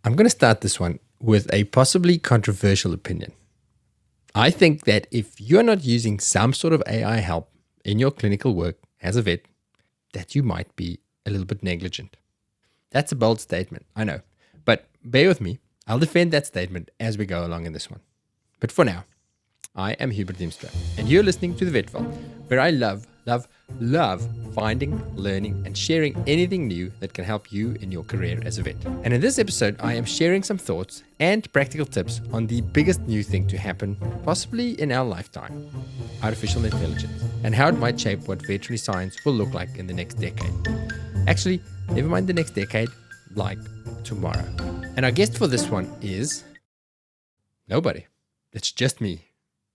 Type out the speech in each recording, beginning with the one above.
I'm going to start this one with a possibly controversial opinion. I think that if you're not using some sort of AI help in your clinical work as a vet, that you might be a little bit negligent. That's a bold statement, I know. But bear with me. I'll defend that statement as we go along in this one. But for now, I am Hubert Hiemstra, and you're listening to The Vet Vault, where I love finding, learning, and sharing anything new that can help you in your career as a vet. And in this episode, I am sharing some thoughts and practical tips on the biggest new thing to happen, possibly in our lifetime, artificial intelligence, and how it might shape what veterinary science will look like in the next decade. Actually, never mind the next decade, like tomorrow. And our guest for this one is nobody. It's just me.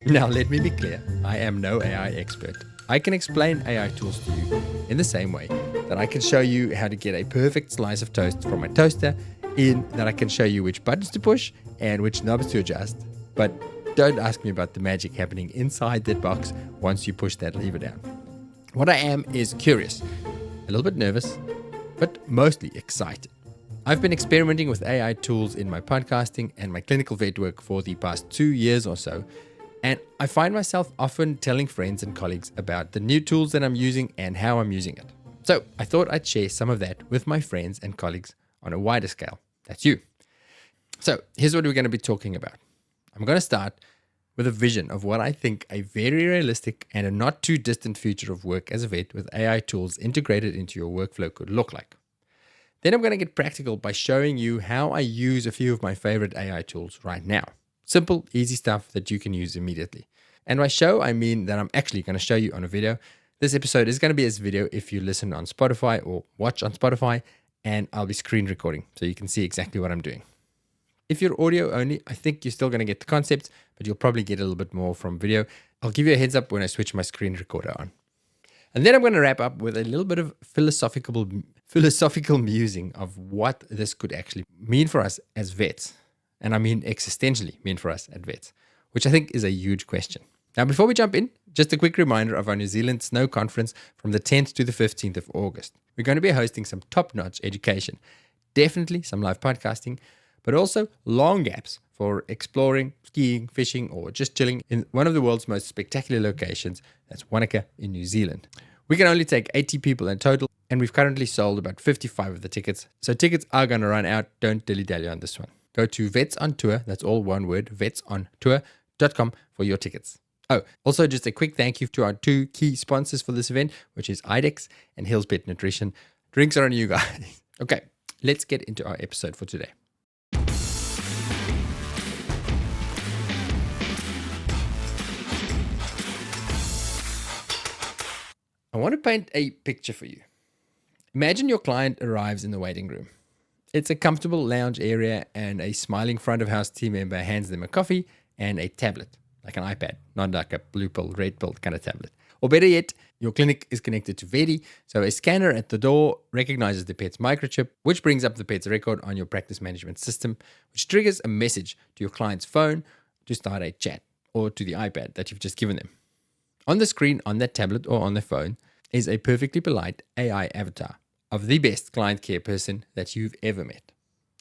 Now, let me be clear. I am no AI expert. I can explain AI tools to you in the same way that I can show you how to get a perfect slice of toast from my toaster, in that I can show you which buttons to push and which knobs to adjust. But don't ask me about the magic happening inside that box once you push that lever down. What I am is curious, a little bit nervous, but mostly excited. I've been experimenting with AI tools in my podcasting and my clinical vet work for the past 2 years or so, and I find myself often telling friends and colleagues about the new tools that I'm using and how I'm using it. So I thought I'd share some of that with my friends and colleagues on a wider scale. That's you. So here's what we're going to be talking about. I'm going to start with a vision of what I think a very realistic and a not too distant future of work as a vet with AI tools integrated into your workflow could look like. Then I'm going to get practical by showing you how I use a few of my favorite AI tools right now. Simple, easy stuff that you can use immediately. And by show, I mean that I'm actually going to show you on a video. This episode is going to be as video if you listen on Spotify or watch on Spotify, and I'll be screen recording so you can see exactly what I'm doing. If you're audio only, I think you're still going to get the concept, but you'll probably get a little bit more from video. I'll give you a heads up when I switch my screen recorder on. And then I'm going to wrap up with a little bit of philosophical musing of what this could actually mean for us as vets. And I mean existentially mean for us at vets, which I think is a huge question. Now, before we jump in, just a quick reminder of our New Zealand Snow Conference from the 10th to the 15th of August. We're going to be hosting some top-notch education, definitely some live podcasting, but also long gaps for exploring, skiing, fishing, or just chilling in one of the world's most spectacular locations, that's Wanaka in New Zealand. We can only take 80 people in total, and we've currently sold about 55 of the tickets. So tickets are going to run out. Don't dilly-dally on this one. Go to Vets on Tour, that's all one word, vetsontour.com for your tickets. Oh, also just a quick thank you to our 2 key sponsors for this event, which is IDEX and Hill's Pet Nutrition. Drinks are on you guys. Okay, let's get into our episode for today. I want to paint a picture for you. Imagine your client arrives in the waiting room. It's a comfortable lounge area, and a smiling front of house team member hands them a coffee and a tablet, like an iPad, not like a blue pill, red pill kind of tablet. Or better yet, your clinic is connected to Vedi, so a scanner at the door recognizes the pet's microchip, which brings up the pet's record on your practice management system, which triggers a message to your client's phone to start a chat, or to the iPad that you've just given them. On the screen on that tablet or on their phone is a perfectly polite AI avatar of the best client care person that you've ever met.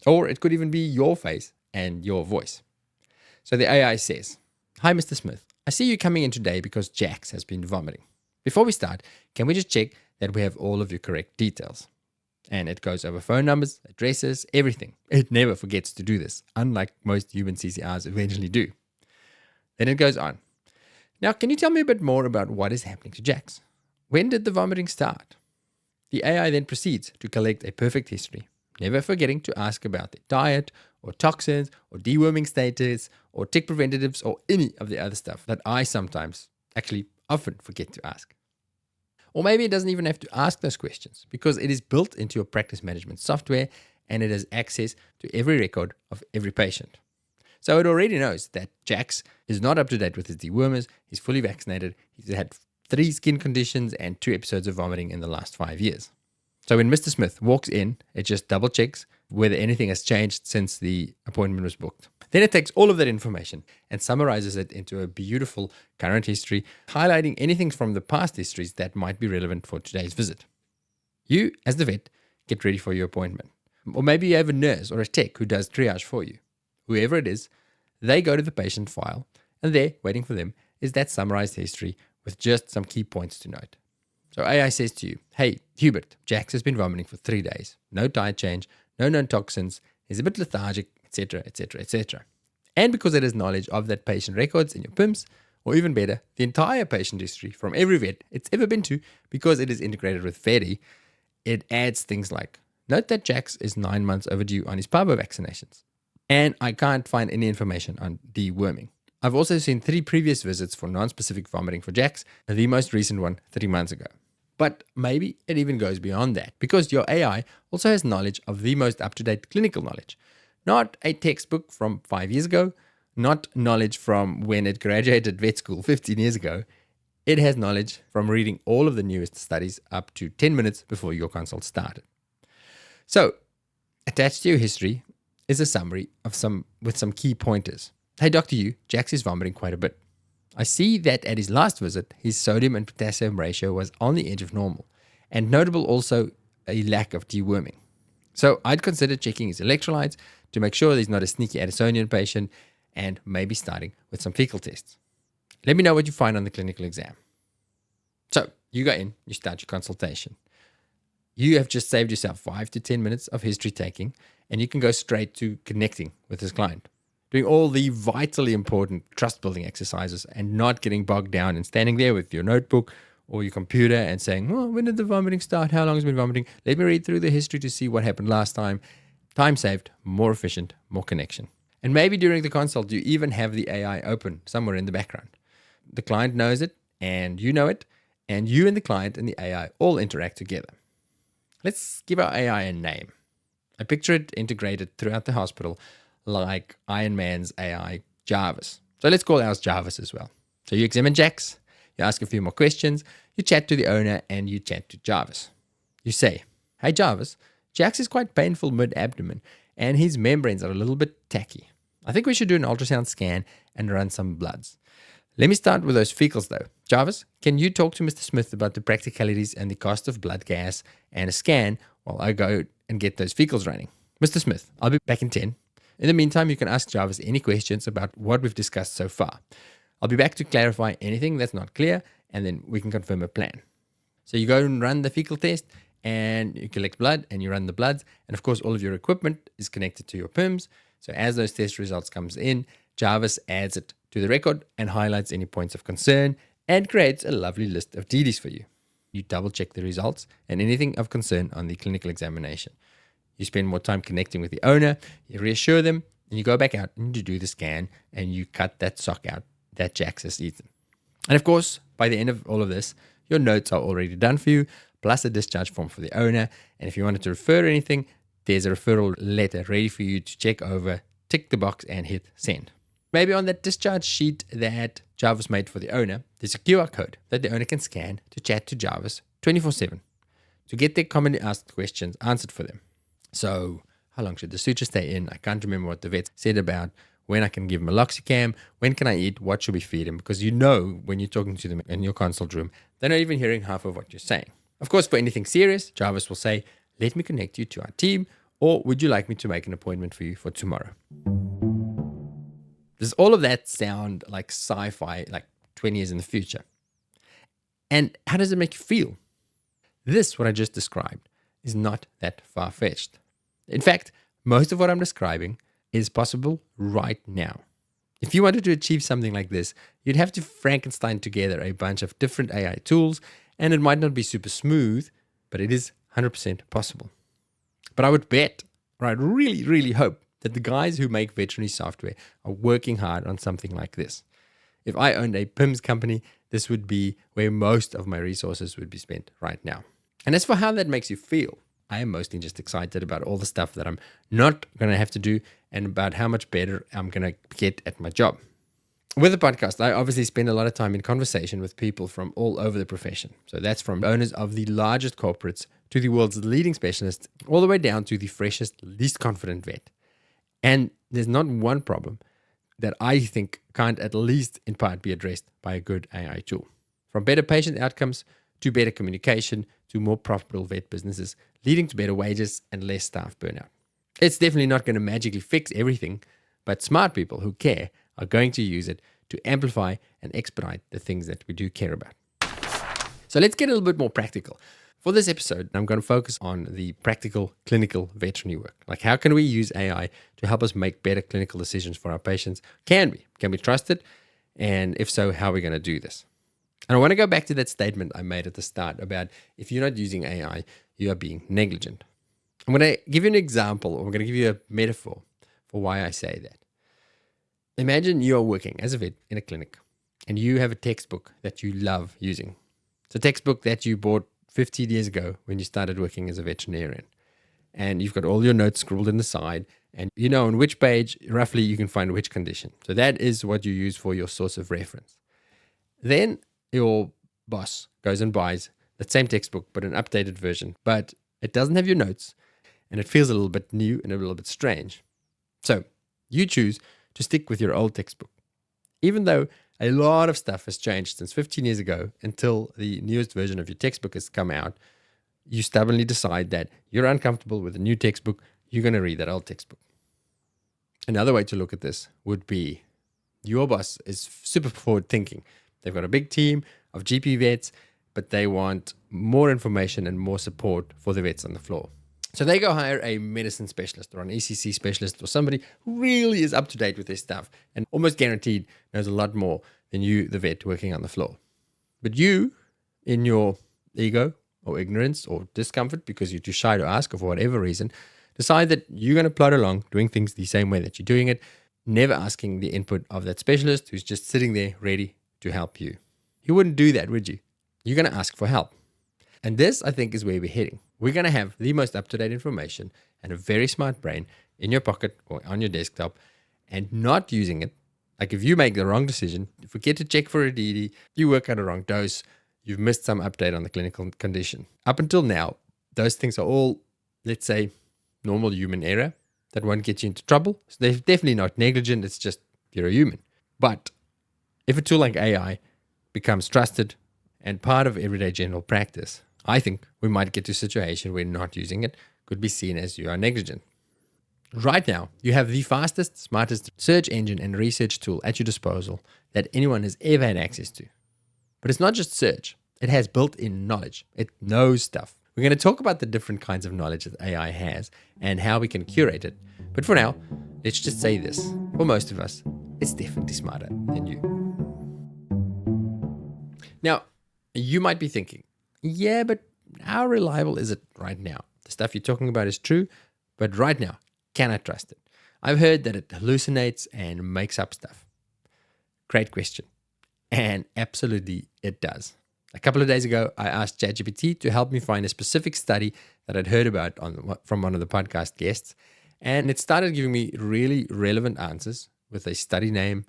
Or it could even be your face and your voice. So the AI says, "Hi, Mr. Smith. I see you coming in today because Jax has been vomiting. Before we start, can we just check that we have all of your correct details?" And it goes over phone numbers, addresses, everything. It never forgets to do this, unlike most human CCRs eventually do. Then it goes on. "Now, can you tell me a bit more about what is happening to Jax? When did the vomiting start?" The AI then proceeds to collect a perfect history, never forgetting to ask about their diet, or toxins, or deworming status, or tick preventatives, or any of the other stuff that I sometimes, actually often forget to ask. Or maybe it doesn't even have to ask those questions, because it is built into your practice management software, and it has access to every record of every patient. So it already knows that Jax is not up to date with his dewormers, he's fully vaccinated, he's had 3 skin conditions and 2 episodes of vomiting in the last 5 years. So when Mr. Smith walks in, it just double checks whether anything has changed since the appointment was booked. Then it takes all of that information and summarizes it into a beautiful current history, highlighting anything from the past histories that might be relevant for today's visit. You, as the vet, get ready for your appointment. Or maybe you have a nurse or a tech who does triage for you. Whoever it is, they go to the patient file, and there, waiting for them, is that summarized history with just some key points to note. So AI says to you, hey, Hubert, Jax has been vomiting for 3 days. No diet change, no known toxins, he's a bit lethargic, etc., etc., etc. And because it has knowledge of that patient records in your PIMS, or even better, the entire patient history from every vet it's ever been to, because it is integrated with Veti, it adds things like, note that Jax is 9 months overdue on his parvo vaccinations. And I can't find any information on deworming. I've also seen 3 previous visits for non-specific vomiting for Jax, and the most recent one 3 months ago. But maybe it even goes beyond that, because your AI also has knowledge of the most up-to-date clinical knowledge. Not a textbook from 5 years ago, not knowledge from when it graduated vet school 15 years ago. It has knowledge from reading all of the newest studies up to 10 minutes before your consult started. So, attached to your history is a summary of with some key pointers. Hey, Dr. Hugh, Jax is vomiting quite a bit. I see that at his last visit, his sodium and potassium ratio was on the edge of normal, and notable also a lack of deworming. So I'd consider checking his electrolytes to make sure he's not a sneaky Addisonian patient, and maybe starting with some fecal tests. Let me know what you find on the clinical exam. So you go in, you start your consultation. You have just saved yourself 5 to 10 minutes of history taking, and you can go straight to connecting with this client, doing all the vitally important trust building exercises and not getting bogged down and standing there with your notebook or your computer and saying, well, when did the vomiting start? How long has it been vomiting? Let me read through the history to see what happened last time. Time saved, more efficient, more connection. And maybe during the consult, you even have the AI open somewhere in the background. The client knows it and you know it, and you and the client and the AI all interact together. Let's give our AI a name. I picture it integrated throughout the hospital like Iron Man's AI, Jarvis. So let's call ours Jarvis as well. So you examine Jax, you ask a few more questions, you chat to the owner, and you chat to Jarvis. You say, hey Jarvis, Jax is quite painful mid-abdomen, and his membranes are a little bit tacky. I think we should do an ultrasound scan and run some bloods. Let me start with those fecals though. Jarvis, can you talk to Mr. Smith about the practicalities and the cost of blood gas and a scan while I go and get those fecals running? Mr. Smith, I'll be back in 10. In the meantime, you can ask Jarvis any questions about what we've discussed so far. I'll be back to clarify anything that's not clear, and then we can confirm a plan. So you go and run the fecal test, and you collect blood, and you run the bloods, and of course all of your equipment is connected to your PIMS. So as those test results comes in, Jarvis adds it to the record and highlights any points of concern and creates a lovely list of DDs for you. You double check the results and anything of concern on the clinical examination. You spend more time connecting with the owner, you reassure them, and you go back out and you do the scan and you cut that sock out that Jax has eaten. And of course, by the end of all of this, your notes are already done for you, plus a discharge form for the owner. And if you wanted to refer anything, there's a referral letter ready for you to check over, tick the box, and hit send. Maybe on that discharge sheet that Jarvis made for the owner, there's a QR code that the owner can scan to chat to Jarvis 24/7 to get their commonly asked questions answered for them. So, how long should the suture stay in? I can't remember what the vet said about when I can give him a Loxicam, when can I eat, what should we feed him? Because you know when you're talking to them in your consult room, they're not even hearing half of what you're saying. Of course, for anything serious, Jarvis will say, let me connect you to our team, or would you like me to make an appointment for you for tomorrow? Does all of that sound like sci-fi, like 20 years in the future? And how does it make you feel? This, what I just described, is not that far-fetched. In fact, most of what I'm describing is possible right now. If you wanted to achieve something like this, you'd have to Frankenstein together a bunch of different AI tools, and it might not be super smooth, but it is 100% possible. But I would bet, or I'd really, really hope, that the guys who make veterinary software are working hard on something like this. If I owned a PIMS company, this would be where most of my resources would be spent right now. And as for how that makes you feel, I am mostly just excited about all the stuff that I'm not going to have to do and about how much better I'm going to get at my job. With the podcast, I obviously spend a lot of time in conversation with people from all over the profession. So that's from owners of the largest corporates to the world's leading specialists, all the way down to the freshest, least confident vet. And there's not one problem that I think can't at least in part be addressed by a good AI tool. From better patient outcomes to better communication to more profitable vet businesses, leading to better wages and less staff burnout. It's definitely not going to magically fix everything, but smart people who care are going to use it to amplify and expedite the things that we do care about. So let's get a little bit more practical. For this episode, I'm going to focus on the practical clinical veterinary work. Like, how can we use AI to help us make better clinical decisions for our patients? Can we? Can we trust it? And if so, how are we going to do this? And I want to go back to that statement I made at the start about if you're not using AI, you are being negligent. I'm going to give you an example, or I'm going to give you a metaphor for why I say that. Imagine you are working as a vet in a clinic and you have a textbook that you love using. It's a textbook that you bought 15 years ago when you started working as a veterinarian. And you've got all your notes scrawled in the side, and you know on which page roughly you can find which condition. So that is what you use for your source of reference. Then your boss goes and buys that same textbook, but an updated version. But it doesn't have your notes, and it feels a little bit new and a little bit strange. So you choose to stick with your old textbook, even though a lot of stuff has changed since 15 years ago until the newest version of your textbook has come out. You stubbornly decide that you're uncomfortable with the new textbook. You're going to read that old textbook. Another way to look at this would be your boss is super forward thinking. They've got a big team of GP vets, but they want more information and more support for the vets on the floor. So they go hire a medicine specialist or an ECC specialist or somebody who really is up to date with their stuff and almost guaranteed knows a lot more than you, the vet, working on the floor. But you, in your ego or ignorance or discomfort because you're too shy to ask or for whatever reason, decide that you're going to plod along doing things the same way that you're doing it, never asking the input of that specialist who's just sitting there ready to help you. You wouldn't do that, would you? You're going to ask for help. And this, I think, is where we're heading. We're going to have the most up-to-date information and a very smart brain in your pocket or on your desktop and not using it. Like if you make the wrong decision, you forget to check for a DD, you work out a wrong dose, you've missed some update on the clinical condition. Up until now, those things are all, let's say, normal human error that won't get you into trouble. So they're definitely not negligent. It's just you're a human. But if a tool like AI becomes trusted and part of everyday general practice, I think we might get to a situation where not using it could be seen as you are negligent. Right now, you have the fastest, smartest search engine and research tool at your disposal that anyone has ever had access to. But it's not just search. It has built-in knowledge. It knows stuff. We're going to talk about the different kinds of knowledge that AI has and how we can curate it. But for now, let's just say this. For most of us, it's definitely smarter than you. Now, you might be thinking, yeah, but how reliable is it right now? The stuff you're talking about is true, but right now, can I trust it? I've heard that it hallucinates and makes up stuff. Great question. And absolutely it does. A couple of days ago, I asked ChatGPT to help me find a specific study that I'd heard about from one of the podcast guests, and it started giving me really relevant answers with a study name,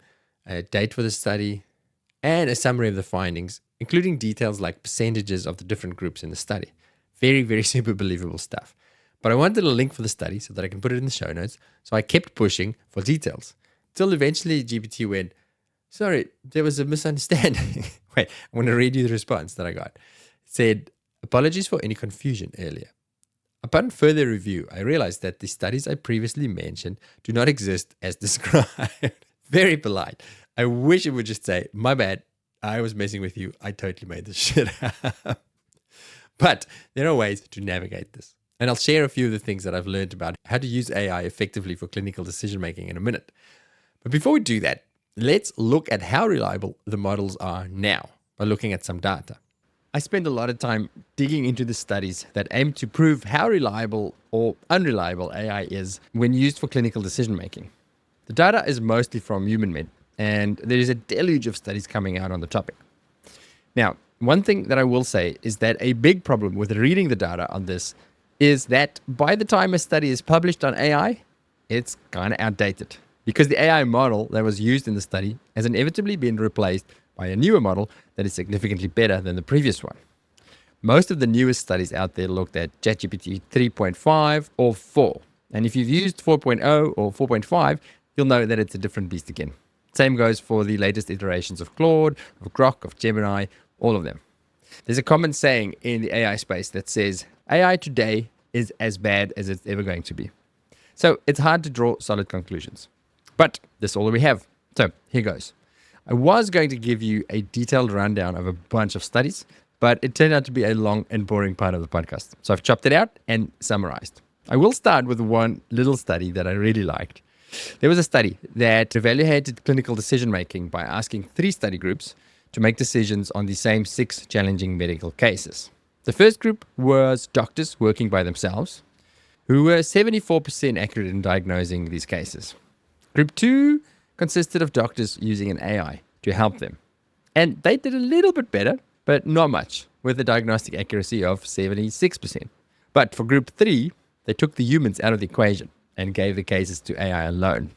a date for the study, and a summary of the findings, including details like percentages of the different groups in the study. Very, very super believable stuff. But I wanted a link for the study so that I can put it in the show notes, so I kept pushing for details. Till eventually GPT went, sorry, there was a misunderstanding. Wait, I'm going to read you the response that I got. It said, apologies for any confusion earlier. Upon further review, I realized that the studies I previously mentioned do not exist as described. Very polite. I wish it would just say, my bad, I was messing with you. I totally made this shit up. But there are ways to navigate this. And I'll share a few of the things that I've learned about how to use AI effectively for clinical decision making in a minute. But before we do that, let's look at how reliable the models are now by looking at some data. I spend a lot of time digging into the studies that aim to prove how reliable or unreliable AI is when used for clinical decision making. The data is mostly from HumanMed, and there is a deluge of studies coming out on the topic. Now, one thing that I will say is that a big problem with reading the data on this is that by the time a study is published on AI, it's kind of outdated because the AI model that was used in the study has inevitably been replaced by a newer model that is significantly better than the previous one. Most of the newest studies out there looked at ChatGPT 3.5 or 4. And if you've used 4.0 or 4.5, you'll know that it's a different beast again. Same goes for the latest iterations of Claude, of Grok, of Gemini, all of them. There's a common saying in the AI space that says, AI today is as bad as it's ever going to be. So it's hard to draw solid conclusions. But that's all that we have. So here goes. I was going to give you a detailed rundown of a bunch of studies, but it turned out to be a long and boring part of the podcast. So I've chopped it out and summarized. I will start with one little study that I really liked. There was a study that evaluated clinical decision making by asking 3 study groups to make decisions on the same 6 challenging medical cases. The first group was doctors working by themselves, who were 74% accurate in diagnosing these cases. Group 2 consisted of doctors using an AI to help them. And they did a little bit better, but not much, with a diagnostic accuracy of 76%. But for group 3, they took the humans out of the equation and gave the cases to AI alone.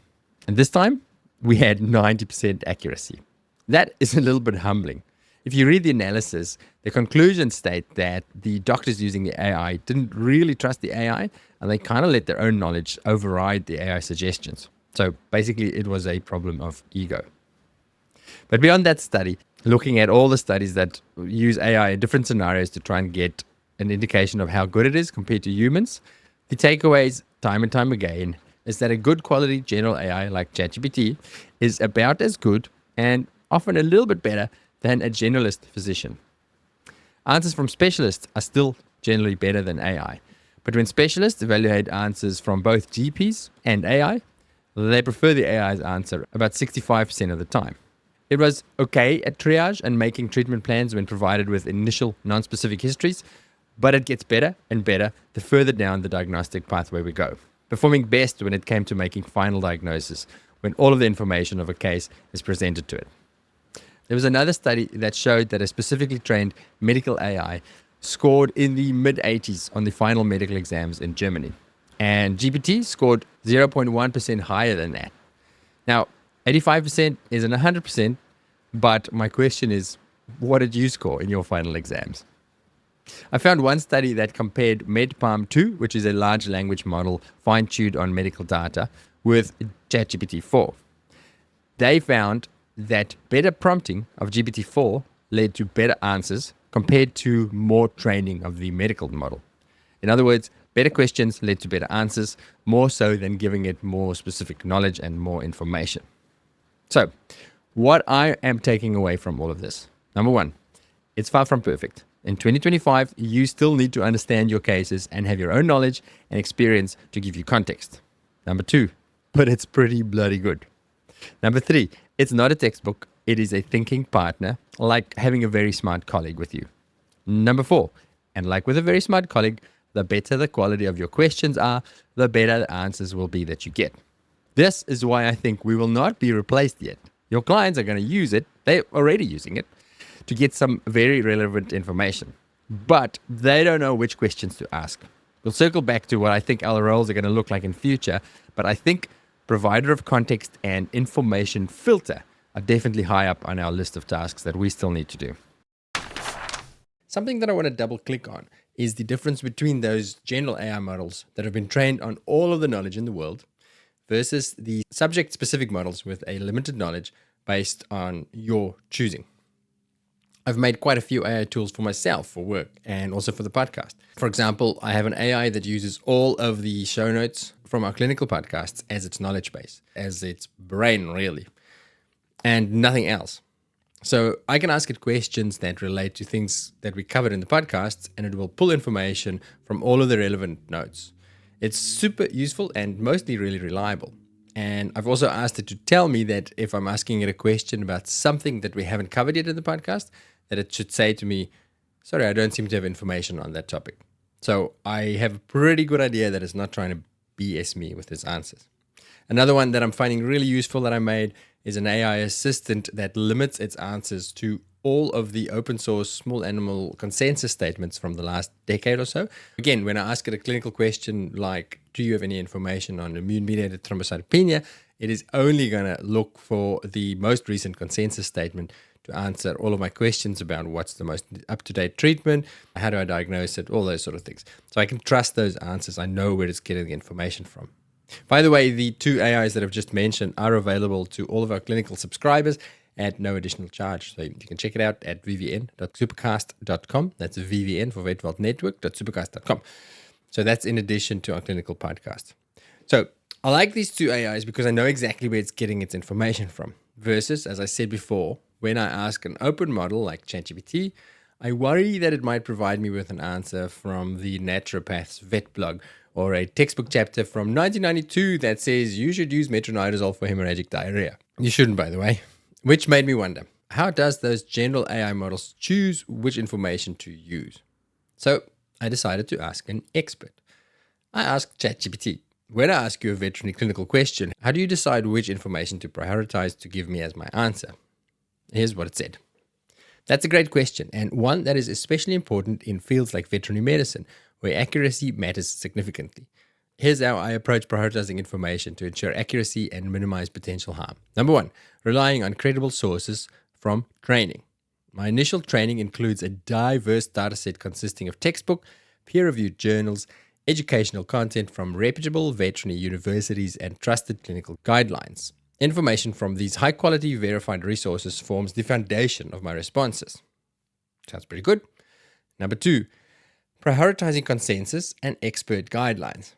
And this time, we had 90% accuracy. That is a little bit humbling. If you read the analysis, the conclusions state that the doctors using the AI didn't really trust the AI, and they kind of let their own knowledge override the AI suggestions. So basically, it was a problem of ego. But beyond that study, looking at all the studies that use AI in different scenarios to try and get an indication of how good it is compared to humans, the takeaways time and time again is that a good quality general AI like ChatGPT is about as good and often a little bit better than a generalist physician. Answers from specialists are still generally better than AI, but when specialists evaluate answers from both GPs and AI, they prefer the AI's answer about 65% of the time. It was okay at triage and making treatment plans when provided with initial non-specific histories, but it gets better and better the further down the diagnostic pathway we go, performing best when it came to making final diagnosis, when all of the information of a case is presented to it. There was another study that showed that a specifically trained medical AI scored in the mid-80s on the final medical exams in Germany, and GPT scored 0.1% higher than that. Now, 85% isn't 100%, but my question is, what did you score in your final exams? I found one study that compared MedPalm 2, which is a large language model fine-tuned on medical data, with ChatGPT 4. They found that better prompting of GPT-4 led to better answers compared to more training of the medical model. In other words, better questions led to better answers, more so than giving it more specific knowledge and more information. So, what I am taking away from all of this? Number 1, it's far from perfect. In 2025, you still need to understand your cases and have your own knowledge and experience to give you context. Number 2, but it's pretty bloody good. Number 3, it's not a textbook. It is a thinking partner, like having a very smart colleague with you. Number 4, and like with a very smart colleague, the better the quality of your questions are, the better the answers will be that you get. This is why I think we will not be replaced yet. Your clients are going to use it. They're already using it to get some very relevant information, but they don't know which questions to ask. We'll circle back to what I think our roles are going to look like in future, but I think provider of context and information filter are definitely high up on our list of tasks that we still need to do. Something that I want to double click on is the difference between those general AI models that have been trained on all of the knowledge in the world versus the subject-specific models with a limited knowledge based on your choosing. I've made quite a few AI tools for myself for work and also for the podcast. For example, I have an AI that uses all of the show notes from our clinical podcasts as its knowledge base, as its brain really, and nothing else. So I can ask it questions that relate to things that we covered in the podcasts, and it will pull information from all of the relevant notes. It's super useful and mostly really reliable. And I've also asked it to tell me that if I'm asking it a question about something that we haven't covered yet in the podcast, that it should say to me, sorry, I don't seem to have information on that topic. So I have a pretty good idea that it's not trying to BS me with its answers. Another one that I'm finding really useful that I made is an AI assistant that limits its answers to all of the open source small animal consensus statements from the last decade or so. Again, when I ask it a clinical question like, do you have any information on immune-mediated thrombocytopenia, it is only going to look for the most recent consensus statement to answer all of my questions about what's the most up-to-date treatment, how do I diagnose it, all those sort of things. So I can trust those answers. I know where it's getting the information from. By the way, the 2 AIs that I've just mentioned are available to all of our clinical subscribers at no additional charge. So you can check it out at vvn.supercast.com. That's VVN for Vet World Network.supercast.com. So that's in addition to our clinical podcast. So I like these two AIs because I know exactly where it's getting its information from. Versus, as I said before, when I ask an open model like ChatGPT, I worry that it might provide me with an answer from the naturopath's vet blog or a textbook chapter from 1992 that says you should use metronidazole for hemorrhagic diarrhea. You shouldn't, by the way. Which made me wonder, how does those general AI models choose which information to use? So I decided to ask an expert. I asked ChatGPT, when I ask you a veterinary clinical question, how do you decide which information to prioritize to give me as my answer? Here's what it said. That's a great question, and one that is especially important in fields like veterinary medicine, where accuracy matters significantly. Here's how I approach prioritizing information to ensure accuracy and minimize potential harm. Number one, relying on credible sources from training. My initial training includes a diverse dataset consisting of textbook, peer-reviewed journals, educational content from reputable veterinary universities, and trusted clinical guidelines. Information from these high-quality verified resources forms the foundation of my responses. Sounds pretty good. Number two, prioritizing consensus and expert guidelines.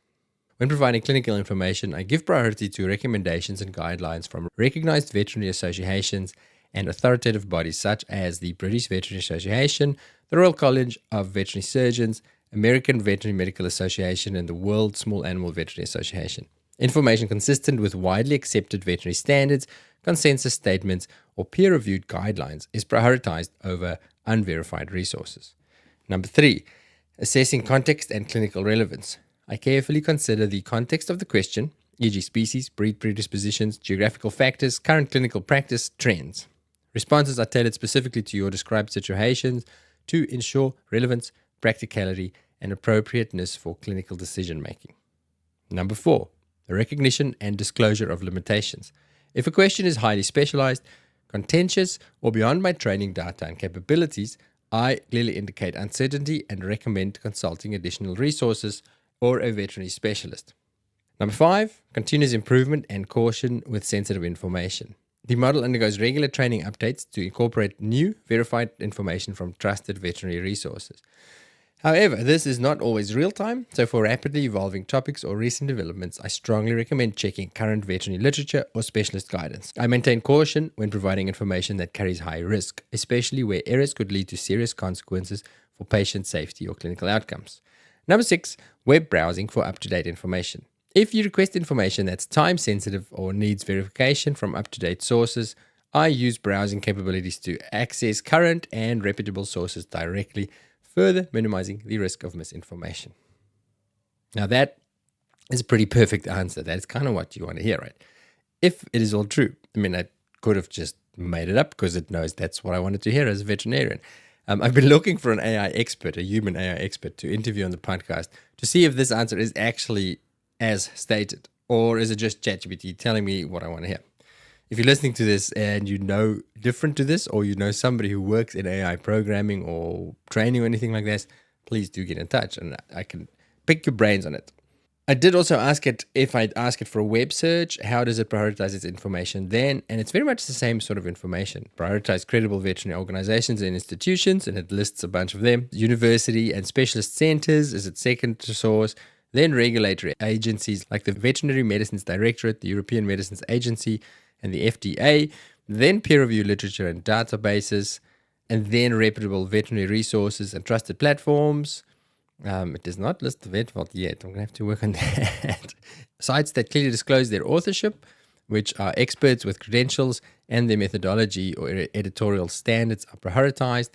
When providing clinical information, I give priority to recommendations and guidelines from recognized veterinary associations and authoritative bodies such as the British Veterinary Association, the Royal College of Veterinary Surgeons, American Veterinary Medical Association, and the World Small Animal Veterinary Association. Information consistent with widely accepted veterinary standards, consensus statements, or peer-reviewed guidelines is prioritized over unverified resources. Number three, assessing context and clinical relevance. I carefully consider the context of the question, e.g. species, breed predispositions, geographical factors, current clinical practice, trends. Responses are tailored specifically to your described situations to ensure relevance, practicality, and appropriateness for clinical decision-making. Number four, the recognition and disclosure of limitations. If a question is highly specialized, contentious, or beyond my training data and capabilities, I clearly indicate uncertainty and recommend consulting additional resources or a veterinary specialist. Number five, continuous improvement and caution with sensitive information. The model undergoes regular training updates to incorporate new, verified information from trusted veterinary resources. However, this is not always real-time, so for rapidly evolving topics or recent developments, I strongly recommend checking current veterinary literature or specialist guidance. I maintain caution when providing information that carries high risk, especially where errors could lead to serious consequences for patient safety or clinical outcomes. Number six, web browsing for up-to-date information. If you request information that's time-sensitive or needs verification from up-to-date sources, I use browsing capabilities to access current and reputable sources directly, further minimizing the risk of misinformation. Now that is a pretty perfect answer. That's kind of what you want to hear, right? If it is all true. I mean, I could have just made it up because it knows that's what I wanted to hear as a veterinarian. I've been looking for an AI expert, a human AI expert, to interview on the podcast to see if this answer is actually as stated, or is it just ChatGPT telling me what I want to hear? If you're listening to this and you know different to this, or you know somebody who works in AI programming or training or anything like this, please do get in touch and I can pick your brains on it. I did also ask it if I'd ask it for a web search, how does it prioritize its information then? And it's very much the same sort of information. Prioritize credible veterinary organizations and institutions, and it lists a bunch of them. University and specialist centers is its second source. Then regulatory agencies like the Veterinary Medicines Directorate, the European Medicines Agency, and the FDA, then peer-reviewed literature and databases, and then reputable veterinary resources and trusted platforms. It does not list the vet vault yet. I'm going to have to work on that. Sites that clearly disclose their authorship, which are experts with credentials, and their methodology or editorial standards are prioritized.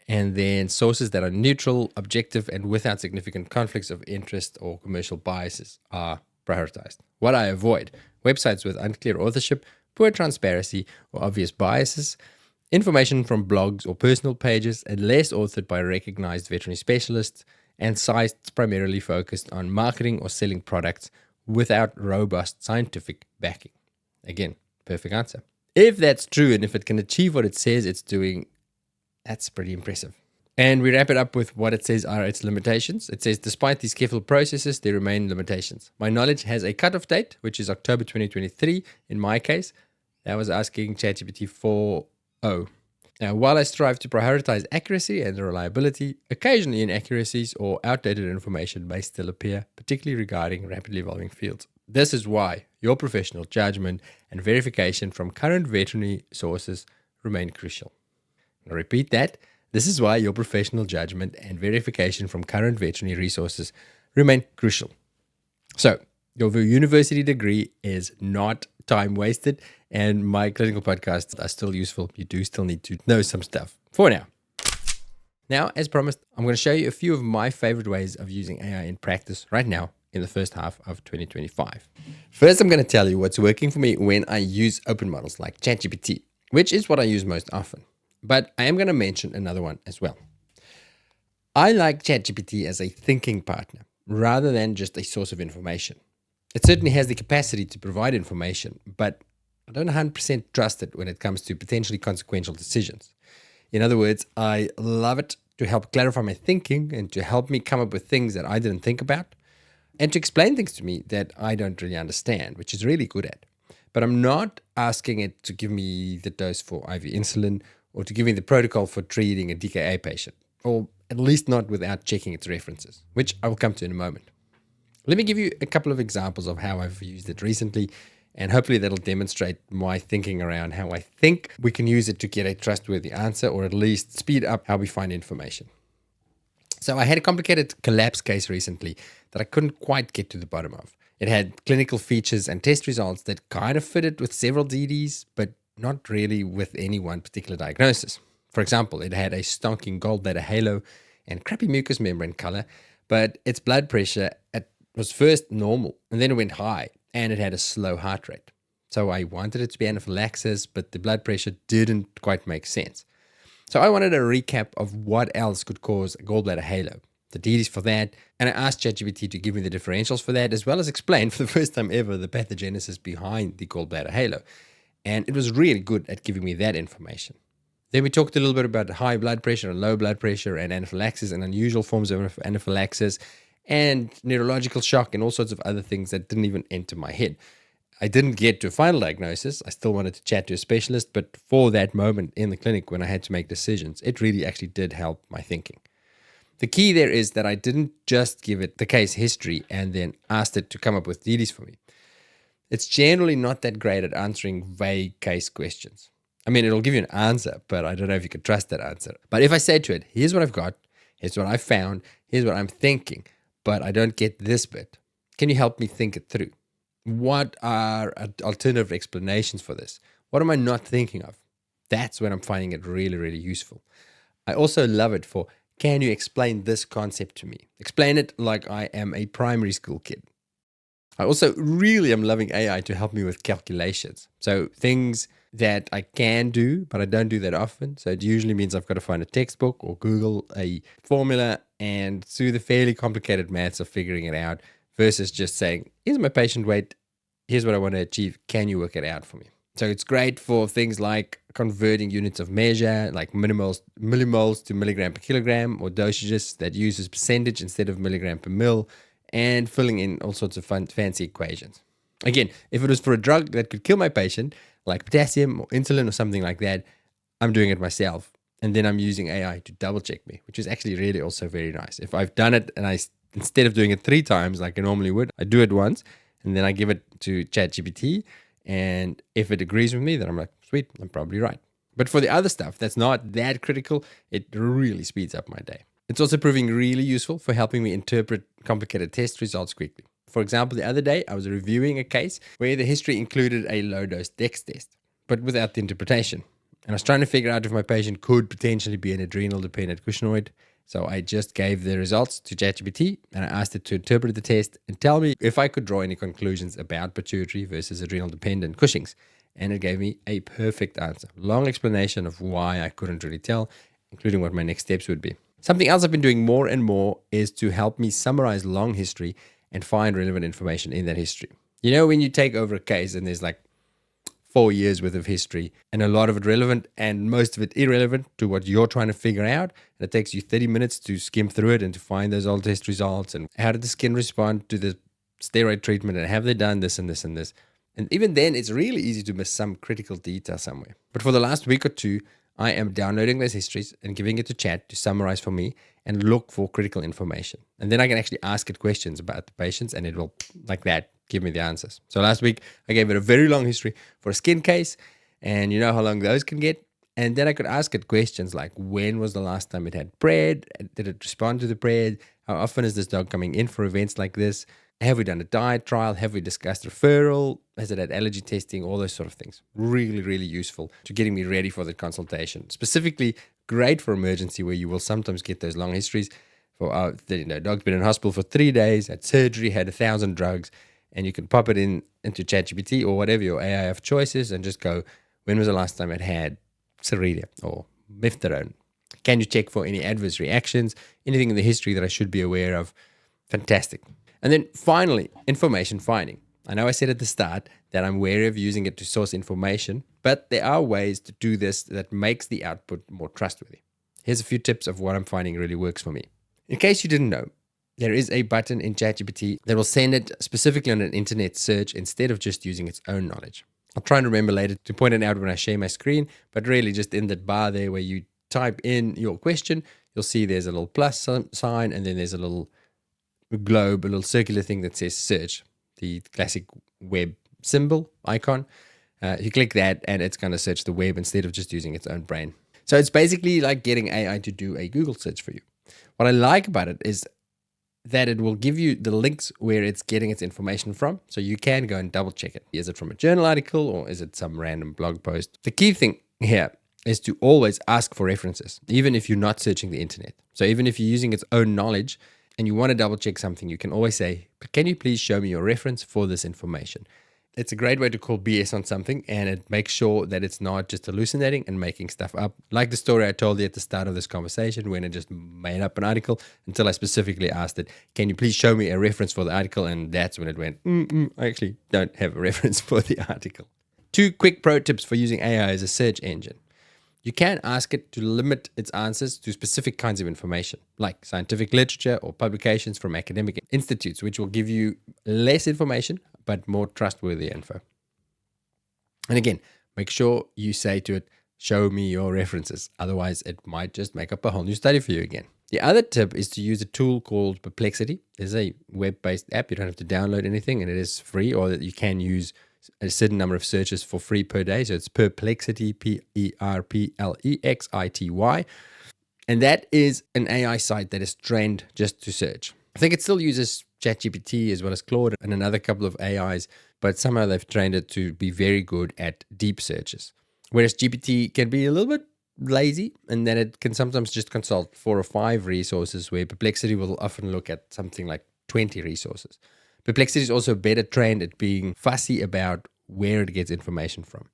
And then sources that are neutral, objective, and without significant conflicts of interest or commercial biases are prioritized. What I avoid: websites with unclear authorship, poor transparency, or obvious biases, information from blogs or personal pages, and less authored by recognized veterinary specialists, and sites primarily focused on marketing or selling products without robust scientific backing. Again, perfect answer. If that's true, and if it can achieve what it says it's doing, that's pretty impressive. And we wrap it up with what it says are its limitations. It says, despite these careful processes, there remain limitations. My knowledge has a cutoff date, which is October 2023. In my case, that was asking ChatGPT 4.0. Now, while I strive to prioritize accuracy and reliability, occasionally inaccuracies or outdated information may still appear, particularly regarding rapidly evolving fields. This is why your professional judgment and verification from current veterinary sources remain crucial. I'll repeat that. This is why your professional judgment and verification from current veterinary resources remain crucial. So, your university degree is not time wasted, and my clinical podcasts are still useful. You do still need to know some stuff for now. Now, as promised, I'm going to show you a few of my favorite ways of using AI in practice right now in the first half of 2025. First, I'm going to tell you what's working for me when I use open models like ChatGPT, which is what I use most often. But I am going to mention another one as well. I like ChatGPT as a thinking partner rather than just a source of information. It certainly has the capacity to provide information, but I don't 100% trust it when it comes to potentially consequential decisions. In other words, I love it to help clarify my thinking and to help me come up with things that I didn't think about and to explain things to me that I don't really understand, which is really good at. But I'm not asking it to give me the dose for IV insulin or to give me the protocol for treating a DKA patient, or at least not without checking its references, which I will come to in a moment. Let me give you a couple of examples of how I've used it recently, and hopefully that'll demonstrate my thinking around how I think we can use it to get a trustworthy answer, or at least speed up how we find information. So I had a complicated collapse case recently that I couldn't quite get to the bottom of. It had clinical features and test results that kind of fitted with several DDs, but not really with any one particular diagnosis. For example, it had a stonking gallbladder halo and crappy mucous membrane color, but its blood pressure was first normal and then it went high, and it had a slow heart rate. So I wanted it to be anaphylaxis, but the blood pressure didn't quite make sense. So I wanted a recap of what else could cause a gallbladder halo, the DDs for that, and I asked ChatGPT to give me the differentials for that, as well as explain for the first time ever the pathogenesis behind the gallbladder halo. And it was really good at giving me that information. Then we talked a little bit about high blood pressure and low blood pressure and anaphylaxis and unusual forms of anaphylaxis and neurological shock and all sorts of other things that didn't even enter my head. I didn't get to a final diagnosis. I still wanted to chat to a specialist, but for that moment in the clinic when I had to make decisions, it really actually did help my thinking. The key there is that I didn't just give it the case history and then asked it to come up with DDs for me. It's generally not that great at answering vague case questions. I mean, it'll give you an answer, but I don't know if you can trust that answer. But if I say to it, here's what I've got, here's what I found, here's what I'm thinking, but I don't get this bit. Can you help me think it through? What are alternative explanations for this? What am I not thinking of? That's when I'm finding it really, really useful. I also love it for, can you explain this concept to me? Explain it like I am a primary school kid. I also really am loving AI to help me with calculations. So things that I can do, but I don't do that often. So it usually means I've got to find a textbook or Google a formula and do the fairly complicated maths of figuring it out versus just saying, here's my patient weight, here's what I want to achieve, can you work it out for me? So it's great for things like converting units of measure, like millimoles to milligram per kilogram, or dosages that uses percentage instead of milligram per mil, and filling in all sorts of fancy equations. Again, if it was for a drug that could kill my patient, like potassium or insulin or something like that, I'm doing it myself. And then I'm using AI to double check me, which is actually really also very nice. If I've done it and instead of doing it 3 times like I normally would, I do it once and then I give it to ChatGPT. And if it agrees with me, then I'm like, sweet, I'm probably right. But for the other stuff that's not that critical, it really speeds up my day. It's also proving really useful for helping me interpret complicated test results quickly. For example, the other day, I was reviewing a case where the history included a low-dose DEX test, but without the interpretation. And I was trying to figure out if my patient could potentially be an adrenal-dependent cushingoid. So I just gave the results to ChatGPT and I asked it to interpret the test and tell me if I could draw any conclusions about pituitary versus adrenal-dependent Cushing's. And it gave me a perfect answer. Long explanation of why I couldn't really tell, including what my next steps would be. Something else I've been doing more and more is to help me summarize long history and find relevant information in that history. You know, when you take over a case and there's like 4 years worth of history and a lot of it relevant and most of it irrelevant to what you're trying to figure out, and it takes you 30 minutes to skim through it and to find those old test results and how did the skin respond to the steroid treatment and have they done this and this and this. And even then, it's really easy to miss some critical detail somewhere. But for the last week or two, I am downloading those histories and giving it to chat to summarize for me and look for critical information. And then I can actually ask it questions about the patients, and it will, like that, give me the answers. So last week, I gave it a very long history for a skin case, and you know how long those can get. And then I could ask it questions like, when was the last time it had bread? Did it respond to the bread? How often is this dog coming in for events like this? Have we done a diet trial? Have we discussed referral? Has it had allergy testing? All those sort of things. Really, really useful to getting me ready for the consultation. Specifically, great for emergency, where you will sometimes get those long histories for, dog's been in hospital for 3 days, had surgery, had 1,000 drugs, and you can pop it into ChatGPT or whatever your AI of choice is and just go, when was the last time it had Serratia or Mifterone? Can you check for any adverse reactions? Anything in the history that I should be aware of? Fantastic. And then finally, information finding. I know I said at the start that I'm wary of using it to source information, but there are ways to do this that makes the output more trustworthy. Here's a few tips of what I'm finding really works for me. In case you didn't know, there is a button in ChatGPT that will send it specifically on an internet search instead of just using its own knowledge. I'll try and remember later to point it out when I share my screen, but really just in that bar there where you type in your question, you'll see there's a little plus sign, and then there's a little globe, a little circular thing that says search, the classic web symbol icon. You click that and it's going to search the web instead of just using its own brain. So it's basically like getting AI to do a Google search for you. What I like about it is that it will give you the links where it's getting its information from, so you can go and double check it. Is it from a journal article or is it some random blog post? The key thing here is to always ask for references, even if you're not searching the internet. So even if you're using its own knowledge and you want to double check something, you can always say, can you please show me your reference for this information? It's a great way to call BS on something, and it makes sure that it's not just hallucinating and making stuff up. Like the story I told you at the start of this conversation, when it just made up an article until I specifically asked it, can you please show me a reference for the article? And that's when it went, I actually don't have a reference for the article. 2 quick pro tips for using AI as a search engine. You can ask it to limit its answers to specific kinds of information, like scientific literature or publications from academic institutes, which will give you less information, but more trustworthy info. And again, make sure you say to it, show me your references. Otherwise, it might just make up a whole new study for you again. The other tip is to use a tool called Perplexity. It's a web-based app. You don't have to download anything, and it is free, or that you can use a certain number of searches for free per day. So it's Perplexity, Perplexity. And that is an AI site that is trained just to search. I think it still uses ChatGPT as well as Claude and another couple of AIs, but somehow they've trained it to be very good at deep searches. Whereas GPT can be a little bit lazy, and then it can sometimes just consult 4 or 5 resources, where Perplexity will often look at something like 20 resources. Perplexity is also better trained at being fussy about where it gets information from.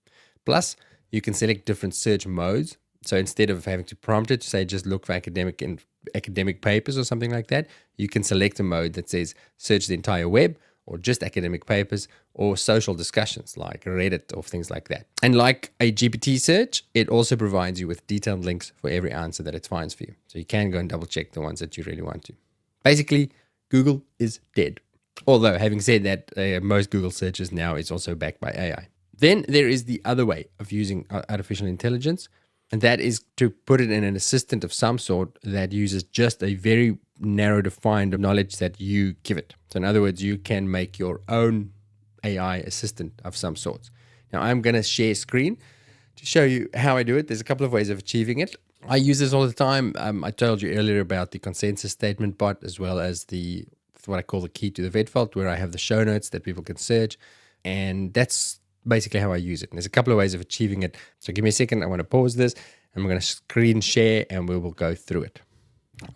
Plus, you can select different search modes. So instead of having to prompt it to say, just look for academic papers or something like that, you can select a mode that says search the entire web, or just academic papers, or social discussions like Reddit or things like that. And like a GPT search, it also provides you with detailed links for every answer that it finds for you. So you can go and double check the ones that you really want to. Basically, Google is dead. Although, having said that, most Google searches now is also backed by AI. Then there is the other way of using artificial intelligence, and that is to put it in an assistant of some sort that uses just a very narrow defined knowledge that you give it. So in other words, you can make your own AI assistant of some sorts. Now I'm going to share screen to show you how I do it. There's a couple of ways of achieving it. I use this all the time. I told you earlier about the consensus statement bot, as well as what I call the key to the vet vault, where I have the show notes that people can search. And that's basically how I use it. And there's a couple of ways of achieving it. So give me a second. I want to pause this, and I'm going to screen share, and we will go through it.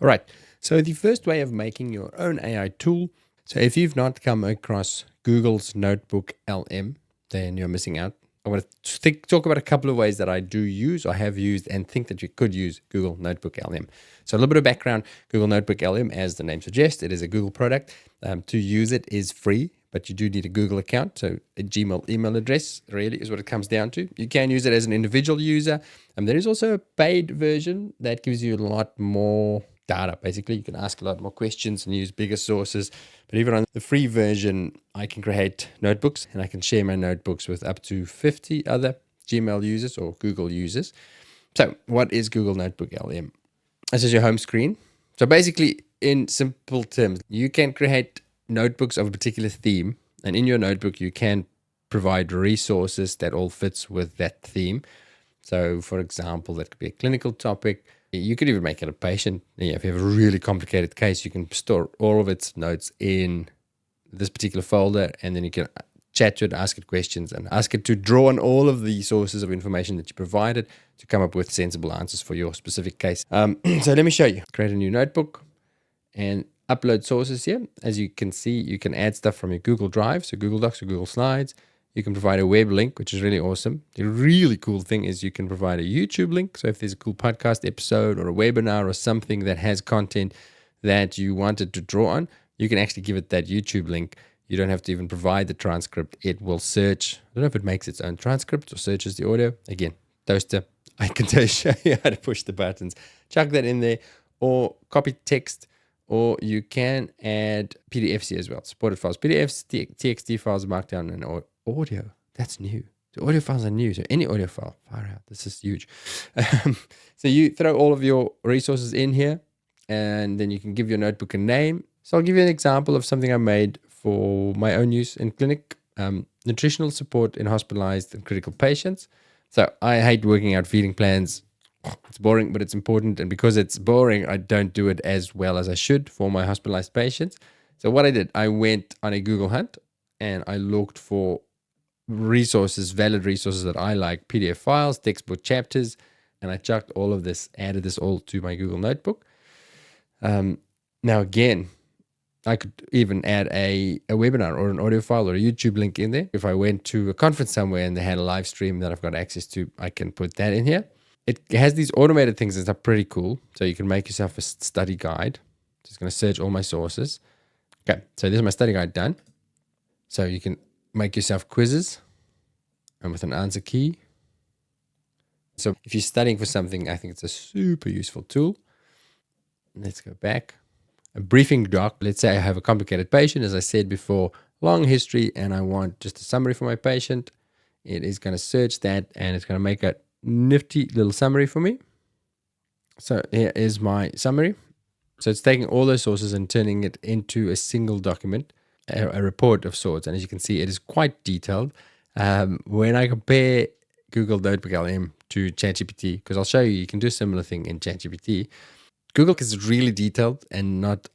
All right. So the first way of making your own AI tool. So if you've not come across Google's NotebookLM, then you're missing out. I want to talk about a couple of ways that I do use, or have used, and think that you could use Google NotebookLM. So a little bit of background. Google NotebookLM, as the name suggests, it is a Google product. To use it is free, but you do need a Google account. So a Gmail email address really is what it comes down to. You can use it as an individual user. There is also a paid version that gives you a lot more data. Basically, you can ask a lot more questions and use bigger sources. But even on the free version, I can create notebooks, and I can share my notebooks with up to 50 other Gmail users or Google users. So what is Google Notebook LM? This is your home screen. So basically, in simple terms, you can create notebooks of a particular theme, and in your notebook, you can provide resources that all fits with that theme. So, for example, that could be a clinical topic. You could even make it a patient. If you have a really complicated case, you can store all of its notes in this particular folder, and then you can chat to it, ask it questions, and ask it to draw on all of the sources of information that you provided to come up with sensible answers for your specific case. So let me show you. Create a new notebook and upload sources here. As you can see, you can add stuff from your Google Drive, so Google Docs or Google Slides. You can provide a web link, which is really awesome. The really cool thing is you can provide a YouTube link. So if there's a cool podcast episode or a webinar or something that has content that you wanted to draw on, you can actually give it that YouTube link. You don't have to even provide the transcript. It will search. I don't know if it makes its own transcript or searches the audio. Again, toaster. I can show you how to push the buttons. Chuck that in there, or copy text, or you can add PDFs here as well. Supported files, PDFs, TXT files, Markdown, and audio. That's new. The audio files are new. So any audio file, fire out. This is huge. So you throw all of your resources in here, and then you can give your notebook a name. So I'll give you an example of something I made for my own use in clinic. Nutritional support in hospitalized and critical patients. So I hate working out feeding plans. It's boring, but it's important. And because it's boring, I don't do it as well as I should for my hospitalized patients. So what I did, I went on a Google hunt and I looked for resources, valid resources that I like, PDF files, textbook chapters, and I chucked all of this, added this all to my Google Notebook. Now again, I could even add a webinar or an audio file or a YouTube link in there. If I went to a conference somewhere and they had a live stream that I've got access to, I can put that in here. It has these automated things that are pretty cool. So you can make yourself a study guide. Just going to search all my sources. Okay, so this is my study guide done. So you can make yourself quizzes and with an answer key. So if you're studying for something, I think it's a super useful tool. Let's go back. A briefing doc. Let's say I have a complicated patient, as I said before, long history, and I want just a summary for my patient. It is going to search that, and it's going to make a nifty little summary for me. So here is my summary. So it's taking all those sources and turning it into a single document, a report of sorts. And as you can see, it is quite detailed. When I compare Google Notebook LM to ChatGPT, because I'll show you, you can do a similar thing in ChatGPT. Google is really detailed and not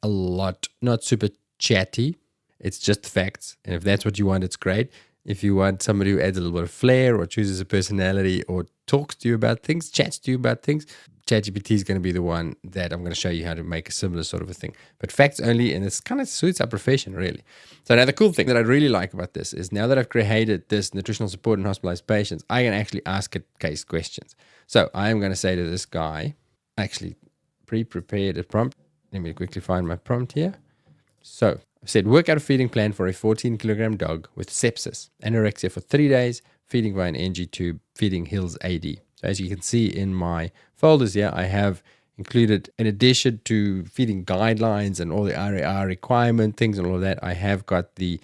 super chatty. It's just facts. And if that's what you want, it's great. If you want somebody who adds a little bit of flair or chooses a personality or talks to you about things, chats to you about things, ChatGPT is going to be the one that I'm going to show you how to make a similar sort of a thing. But facts only, and it's kind of suits our profession, really. So now the cool thing that I really like about this is now that I've created this nutritional support in hospitalized patients, I can actually ask it case questions. So I am going to say to this guy, actually pre-prepared a prompt. Let me quickly find my prompt here. So I said, work out a feeding plan for a 14-kilogram dog with sepsis, anorexia for 3 days, feeding via an NG tube, feeding Hills AD. So as you can see in my folders here, I have included, in addition to feeding guidelines and all the RAR requirement things and all of that, I have got the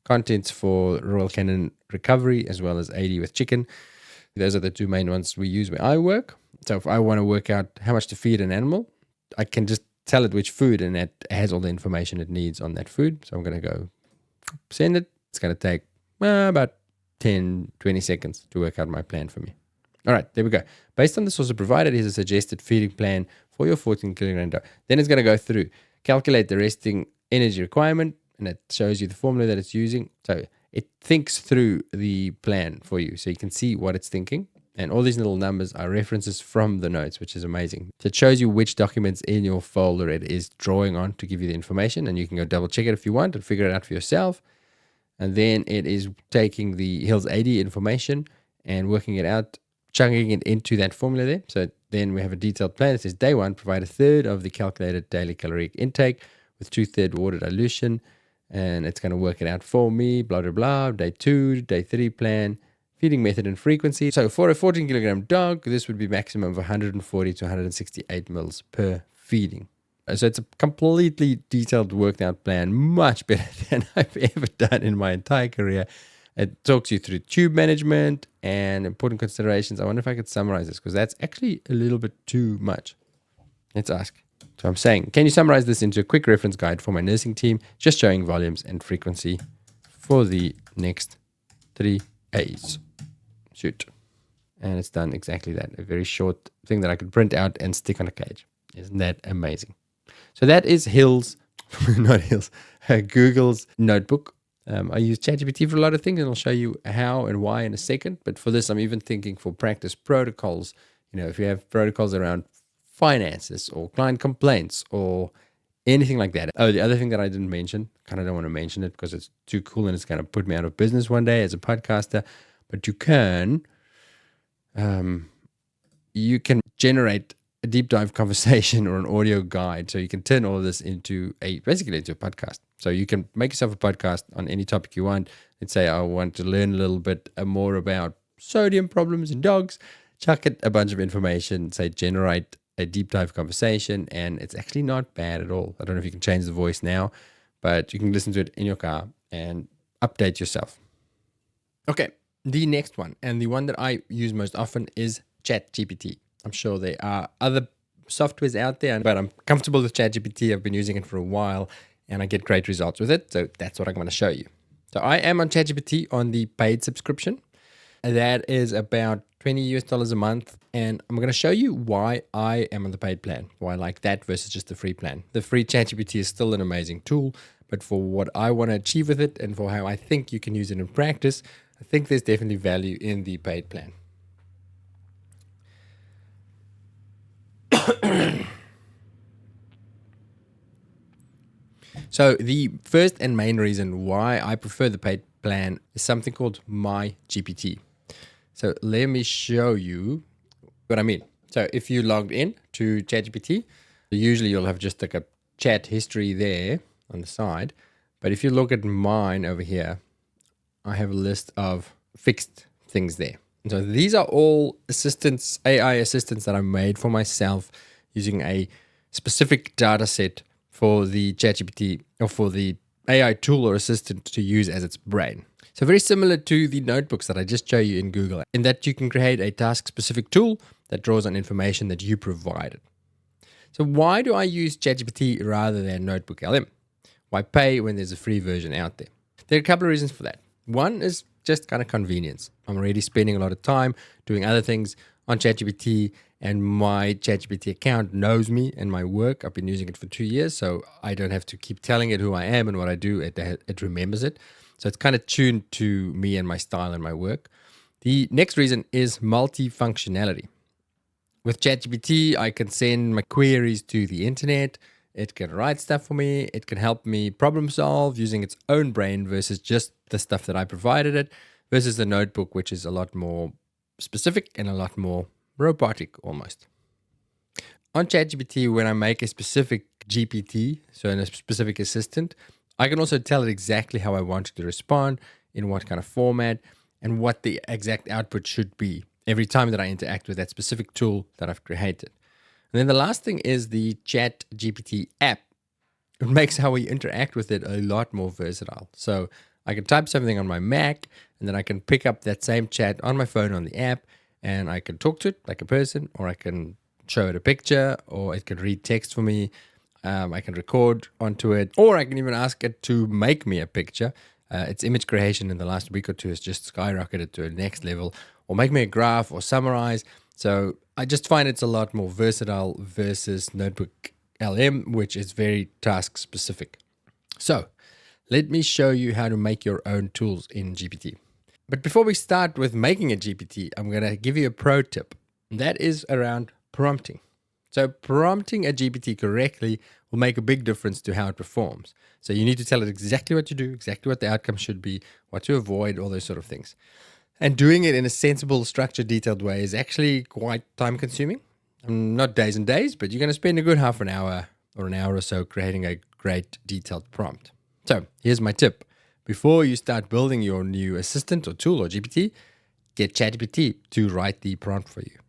contents for Royal Canin recovery as well as AD with chicken. Those are the two main ones we use where I work. So if I want to work out how much to feed an animal, I can just tell it which food, and it has all the information it needs on that food. So I'm going to go send it. It's going to take about 10, 20 seconds to work out my plan for me. All right, there we go. Based on the source provided, here's a suggested feeding plan for your 14-kilogram dog. Then it's going to go through, calculate the resting energy requirement, and it shows you the formula that it's using. So it thinks through the plan for you, so you can see what it's thinking. And all these little numbers are references from the notes, which is amazing. So it shows you which documents in your folder it is drawing on to give you the information. And you can go double check it if you want and figure it out for yourself. And then it is taking the Hills AD information and working it out, chunking it into that formula there. So then we have a detailed plan. It says day 1, provide a third of the calculated daily caloric intake with 2/3 water dilution. And it's going to work it out for me, blah, blah, blah. Day 2, day 3 plan. Feeding method and frequency. So for a 14-kilogram dog, this would be maximum of 140 to 168 mils per feeding. So it's a completely detailed, worked out plan, much better than I've ever done in my entire career. It talks you through tube management and important considerations. I wonder if I could summarize this because that's actually a little bit too much. Let's ask. So I'm saying, can you summarize this into a quick reference guide for my nursing team, just showing volumes and frequency for the next 3 A's? Shoot. And it's done exactly that. A very short thing that I could print out and stick on a cage. Isn't that amazing? So that is Google's notebook. I use ChatGPT for a lot of things, and I'll show you how and why in a second. But for this, I'm even thinking for practice protocols. If you have protocols around finances or client complaints or anything like that. Oh, the other thing that I didn't mention, kind of don't want to mention it because it's too cool and it's going to put me out of business one day as a podcaster. But you can generate a deep dive conversation or an audio guide. So you can turn all of this basically into a podcast. So you can make yourself a podcast on any topic you want. Let's say I want to learn a little bit more about sodium problems in dogs. Chuck it a bunch of information, say generate a deep dive conversation, and it's actually not bad at all. I don't know if you can change the voice now, but you can listen to it in your car and update yourself. Okay, the next one, and the one that I use most often is ChatGPT. I'm sure there are other softwares out there, but I'm comfortable with ChatGPT. I've been using it for a while, and I get great results with it, so that's what I'm going to show you. So I am on ChatGPT on the paid subscription. That is about $20 a month. And I'm going to show you why I am on the paid plan, why I like that versus just the free plan. The free ChatGPT is still an amazing tool, but for what I want to achieve with it and for how I think you can use it in practice, I think there's definitely value in the paid plan. So the first and main reason why I prefer the paid plan is something called MyGPT. So let me show you what I mean. So if you logged in to ChatGPT, usually you'll have just like a chat history there on the side. But if you look at mine over here, I have a list of fixed things there. And so these are all assistants, AI assistants that I made for myself using a specific data set for the ChatGPT or for the AI tool or assistant to use as its brain. So very similar to the notebooks that I just showed you in Google, in that you can create a task-specific tool that draws on information that you provided. So why do I use ChatGPT rather than NotebookLM? Why pay when there's a free version out there? There are a couple of reasons for that. One is just kind of convenience. I'm already spending a lot of time doing other things on ChatGPT, and my ChatGPT account knows me and my work. I've been using it for 2 years, so I don't have to keep telling it who I am and what I do. It remembers it. So it's kind of tuned to me and my style and my work. The next reason is multifunctionality. With ChatGPT, I can send my queries to the internet. It can write stuff for me. It can help me problem solve using its own brain versus just the stuff that I provided it, versus the notebook, which is a lot more specific and a lot more robotic almost. On ChatGPT, when I make a specific GPT, so in a specific assistant, I can also tell it exactly how I want it to respond, in what kind of format, and what the exact output should be every time that I interact with that specific tool that I've created. And then the last thing is the ChatGPT app. It makes how we interact with it a lot more versatile. So I can type something on my Mac, and then I can pick up that same chat on my phone on the app, and I can talk to it like a person, or I can show it a picture, or it can read text for me. I can record onto it, or I can even ask it to make me a picture. Its image creation in the last week or two has just skyrocketed to a next level, or make me a graph or summarize. So I just find it's a lot more versatile versus NotebookLM, which is very task specific. So let me show you how to make your own tools in GPT. But before we start with making a GPT, I'm going to give you a pro tip. And that is around prompting. So prompting a GPT correctly will make a big difference to how it performs. So you need to tell it exactly what to do, exactly what the outcome should be, what to avoid, all those sort of things. And doing it in a sensible, structured, detailed way is actually quite time consuming. Not days and days, but you're going to spend a good half an hour or an hour or so creating a great detailed prompt. So here's my tip. Before you start building your new assistant or tool or GPT, get ChatGPT to write the prompt for you.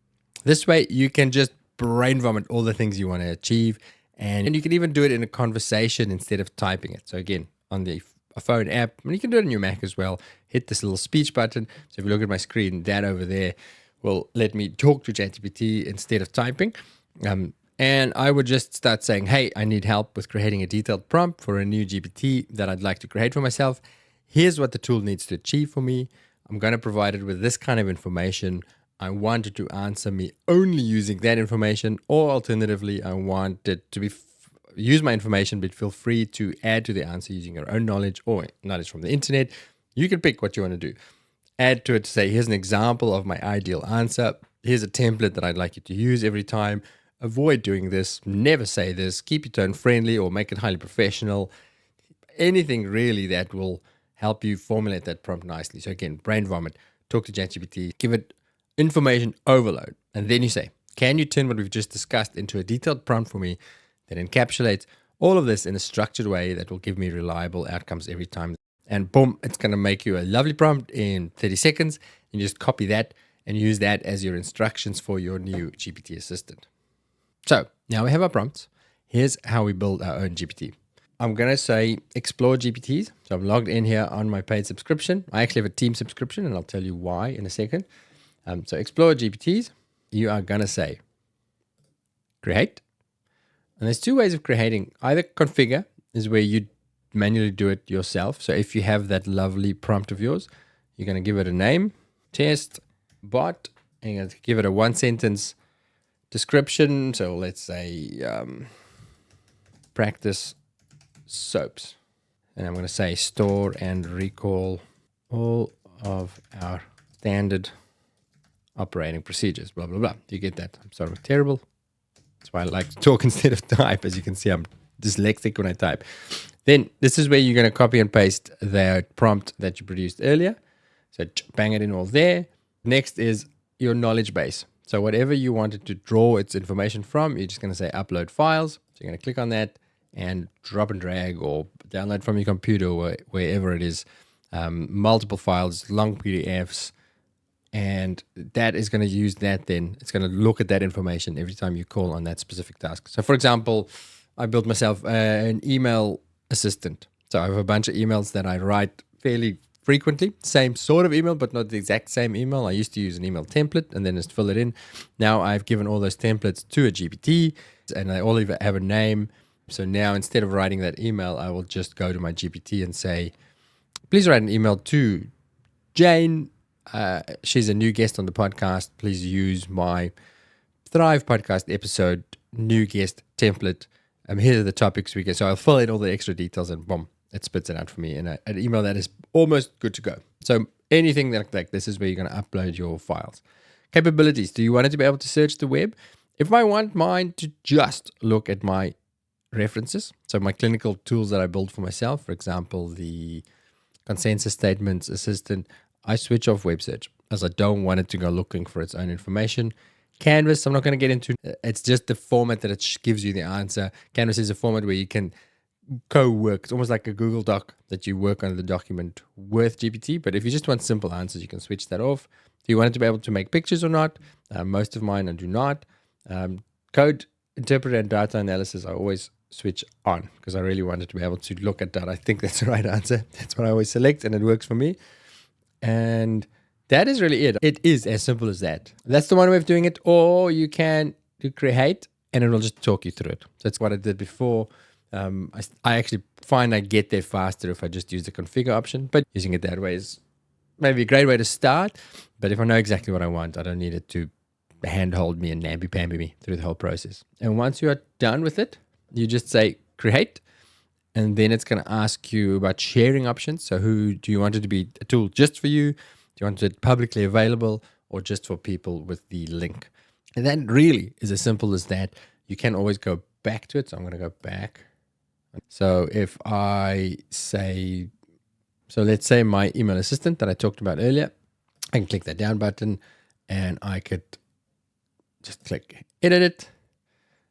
This way you can just brain vomit all the things you want to achieve, and you can even do it in a conversation instead of typing it. So again, on the a phone app, and you can do it on your Mac as well. Hit this little speech button. So if you look at my screen, that over there will let me talk to ChatGPT instead of typing. And I would just start saying, hey, I need help with creating a detailed prompt for a new GPT that I'd like to create for myself. Here's what the tool needs to achieve for me. I'm going to provide it with this kind of information. I want it to answer me only using that information, or alternatively, I want it to use my information, but feel free to add to the answer using your own knowledge or knowledge from the internet. You can pick what you want to do. Add to it to say, here's an example of my ideal answer. Here's a template that I'd like you to use every time. Avoid doing this. Never say this. Keep your tone friendly or make it highly professional. Anything really that will help you formulate that prompt nicely. So again, brain vomit, talk to ChatGPT, give it information overload. And then you say, can you turn what we've just discussed into a detailed prompt for me that encapsulates all of this in a structured way that will give me reliable outcomes every time? And boom, it's going to make you a lovely prompt in 30 seconds. You just copy that and use that as your instructions for your new GPT assistant. So now we have our prompts. Here's how we build our own GPT. I'm going to say explore GPTs. So I'm logged in here on my paid subscription. I actually have a team subscription, and I'll tell you why in a second. So explore GPTs. You are going to say create. And there's two ways of creating. Either configure is where you manually do it yourself. So if you have that lovely prompt of yours, you're going to give it a name, test, bot, and you're going to give it a one-sentence description. So let's say practice soaps. And I'm going to say store and recall all of our standard operating procedures, blah, blah, blah. You get that? I'm sorry, terrible. That's why I like to talk instead of type. As you can see, I'm dyslexic when I type. Then this is where you're going to copy and paste the prompt that you produced earlier. So bang it in all there. Next is your knowledge base. So whatever you wanted to draw its information from, you're just going to say upload files. So you're going to click on that and drop and drag or download from your computer or wherever it is. Multiple files, long PDFs. And that is going to use that then. It's going to look at that information every time you call on that specific task. So for example, I built myself an email assistant. So I have a bunch of emails that I write fairly frequently. Same sort of email, but not the exact same email. I used to use an email template and then just fill it in. Now I've given all those templates to a GPT and they all have a name. So now instead of writing that email, I will just go to my GPT and say, please write an email to Jane. She's a new guest on the podcast. Please use my Thrive podcast episode, new guest template. Here are the topics we get. So I'll fill in all the extra details and boom, it spits it out for me in an email that is almost good to go. So anything like this is where you're going to upload your files. Capabilities. Do you want it to be able to search the web? If I want mine to just look at my references, so my clinical tools that I build for myself, for example, the consensus statements assistant, I switch off web search as I don't want it to go looking for its own information. Canvas, I'm not going to get into. It's just the format that it gives you the answer. Canvas is a format where you can co-work. It's almost like a Google Doc that you work on the document with GPT. But if you just want simple answers, you can switch that off. Do you want it to be able to make pictures or not? Most of mine I do not. Code interpreter and data analysis I always switch on because I really want it to be able to look at data. I think that's the right answer. That's what I always select and it works for me. And that is really it. It is as simple as that. That's the one way of doing it. Or you can do create and it will just talk you through it. So that's what I did before. I actually find I get there faster if I just use the configure option. But using it that way is maybe a great way to start. But if I know exactly what I want, I don't need it to handhold me and namby-pamby me through the whole process. And once you are done with it, you just say create. And then it's going to ask you about sharing options. So who do you want it to be a tool just for you? Do you want it publicly available or just for people with the link? And that really is as simple as that. You can always go back to it. So I'm going to go back. So if I say, so let's say my email assistant that I talked about earlier, I can click that down button and I could just click edit it.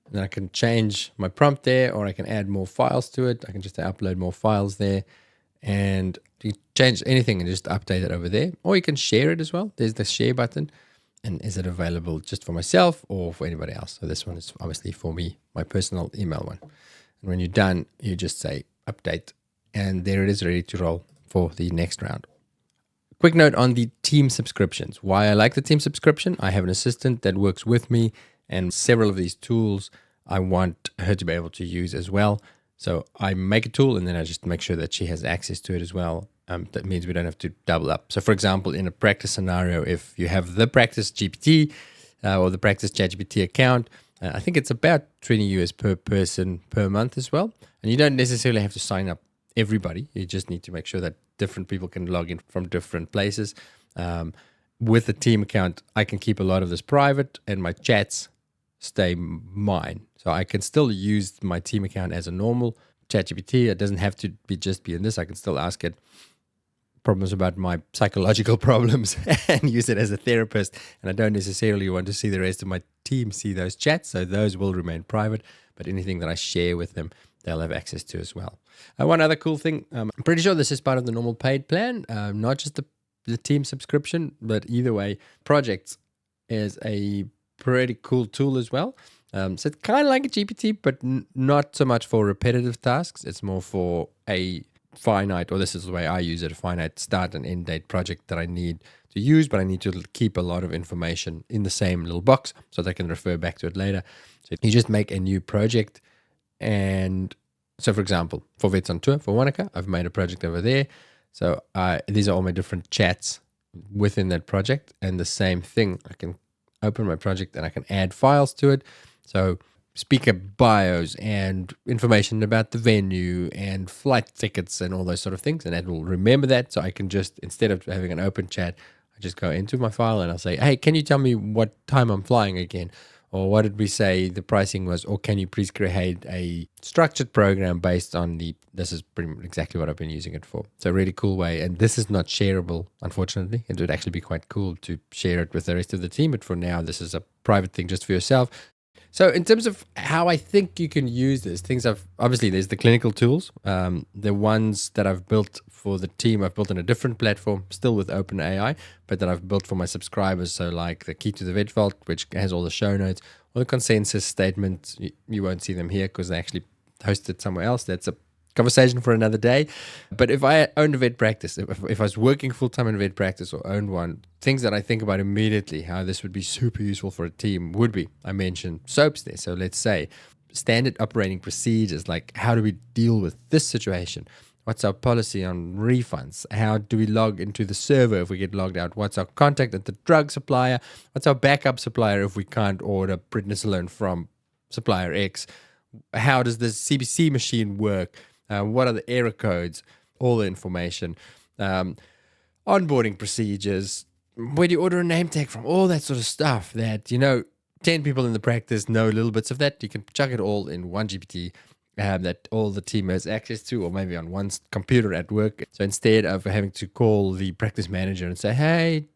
And then I can change my prompt there, or I can add more files to it. I can just upload more files there, and you change anything and just update it over there. Or you can share it as well. There's the share button. And is it available just for myself or for anybody else? So this one is obviously for me, my personal email one. And when you're done, you just say update And there it is, ready to roll for the next round. Quick note on the team subscriptions. Why I like the team subscription: I have an assistant that works with me, and several of these tools I want her to be able to use as well. So I make a tool and then I just make sure that she has access to it as well. That means we don't have to double up. So for example, in a practice scenario, if you have the practice GPT or the practice ChatGPT account, I think it's about 20 US per person per month as well. And you don't necessarily have to sign up everybody. You just need to make sure that different people can log in from different places. With the team account, I can keep a lot of this private and my chats stay mine. So I can still use my team account as a normal ChatGPT. It doesn't have to be in this. I can still ask it problems about my psychological problems and use it as a therapist. And I don't necessarily want to see the rest of my team see those chats. So those will remain private. But anything that I share with them, they'll have access to as well. One other cool thing, I'm pretty sure this is part of the normal paid plan, not just the team subscription, but either way, Projects is a pretty cool tool as well. So it's kind of like a GPT, but not so much for repetitive tasks. It's more for a finite, or this is the way I use it, a finite start and end date project that I need to use, but I need to keep a lot of information in the same little box so that I can refer back to it later. So you just make a new project. And so, for example, for Vets on Tour, for Wanaka, I've made a project over there. So these are all my different chats within that project. And the same thing, I can open my project and I can add files to it. So speaker bios and information about the venue and flight tickets and all those sort of things. And that will remember that. So I can just, instead of having an open chat, I just go into my file and I'll say, hey, can you tell me what time I'm flying again? Or what did we say the pricing was? Or can you please create a structured program based on this is pretty much exactly what I've been using it for. So a really cool way. And this is not shareable, unfortunately. It would actually be quite cool to share it with the rest of the team. But for now, this is a private thing just for yourself. So in terms of how I think you can use this, obviously there's the clinical tools. The ones that I've built for the team, I've built on a different platform, still with OpenAI, but that I've built for my subscribers. So like the Key to the Vet Vault, which has all the show notes, or the consensus statements. You won't see them here because they actually hosted somewhere else. That's a conversation for another day. But if I owned a vet practice, if I was working full-time in a vet practice or owned one, things that I think about immediately, how this would be super useful for a team would be, I mentioned SOAPs there. So let's say standard operating procedures, like how do we deal with this situation? What's our policy on refunds? How do we log into the server if we get logged out? What's our contact at the drug supplier? What's our backup supplier if we can't order prednisolone from supplier X? How does the CBC machine work? What are the error codes? All the information. Onboarding procedures. Where do you order a name tag from? All that sort of stuff that, 10 people in the practice know little bits of that. You can chuck it all in one GPT that all the team has access to, or maybe on one computer at work. So instead of having to call the practice manager and say, hey,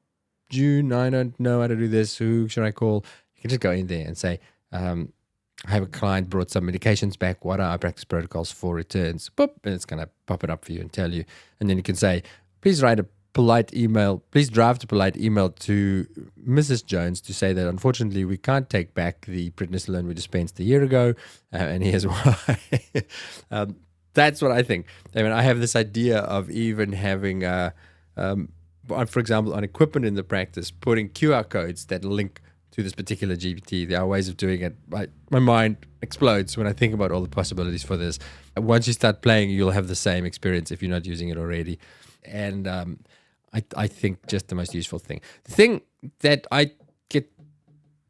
June, I don't know how to do this. Who should I call? You can just go in there and say, I have a client brought some medications back. What are our practice protocols for returns? Boop, and it's going to pop it up for you and tell you. And then you can say, please drive to polite email to Mrs. Jones to say that unfortunately we can't take back the prednisolone we dispensed a year ago. And here's why. That's what I think. I mean, I have this idea of even having, for example, on equipment in the practice, putting QR codes that link to this particular GPT. There are ways of doing it. My mind explodes when I think about all the possibilities for this. Once you start playing, you'll have the same experience if you're not using it already. And I think just the most useful thing. The thing that I get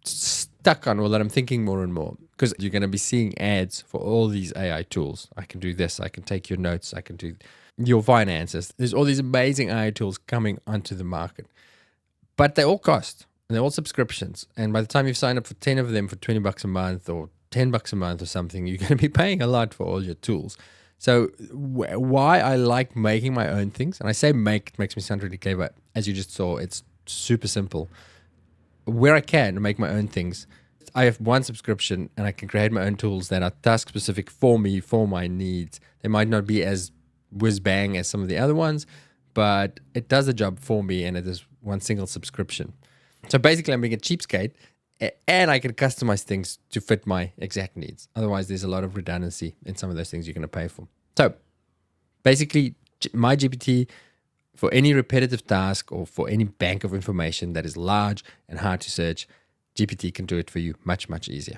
stuck on, or that I'm thinking more and more, because you're going to be seeing ads for all these AI tools. I can do this. I can take your notes. I can do your finances. There's all these amazing AI tools coming onto the market. But they all cost. And they're all subscriptions. And by the time you've signed up for 10 of them for $20 a month or $10 a month or something, you're going to be paying a lot for all your tools. So why I like making my own things, and I say make, it makes me sound really clever. As you just saw, it's super simple. Where I can make my own things, I have one subscription and I can create my own tools that are task specific for me, for my needs. They might not be as whiz bang as some of the other ones, but it does the job for me, and it is one single subscription. So basically I'm being a cheapskate, and I can customize things to fit my exact needs. Otherwise, there's a lot of redundancy in some of those things you're going to pay for. So Basically, MyGPT, for any repetitive task or for any bank of information that is large and hard to search, GPT can do it for you much, much easier.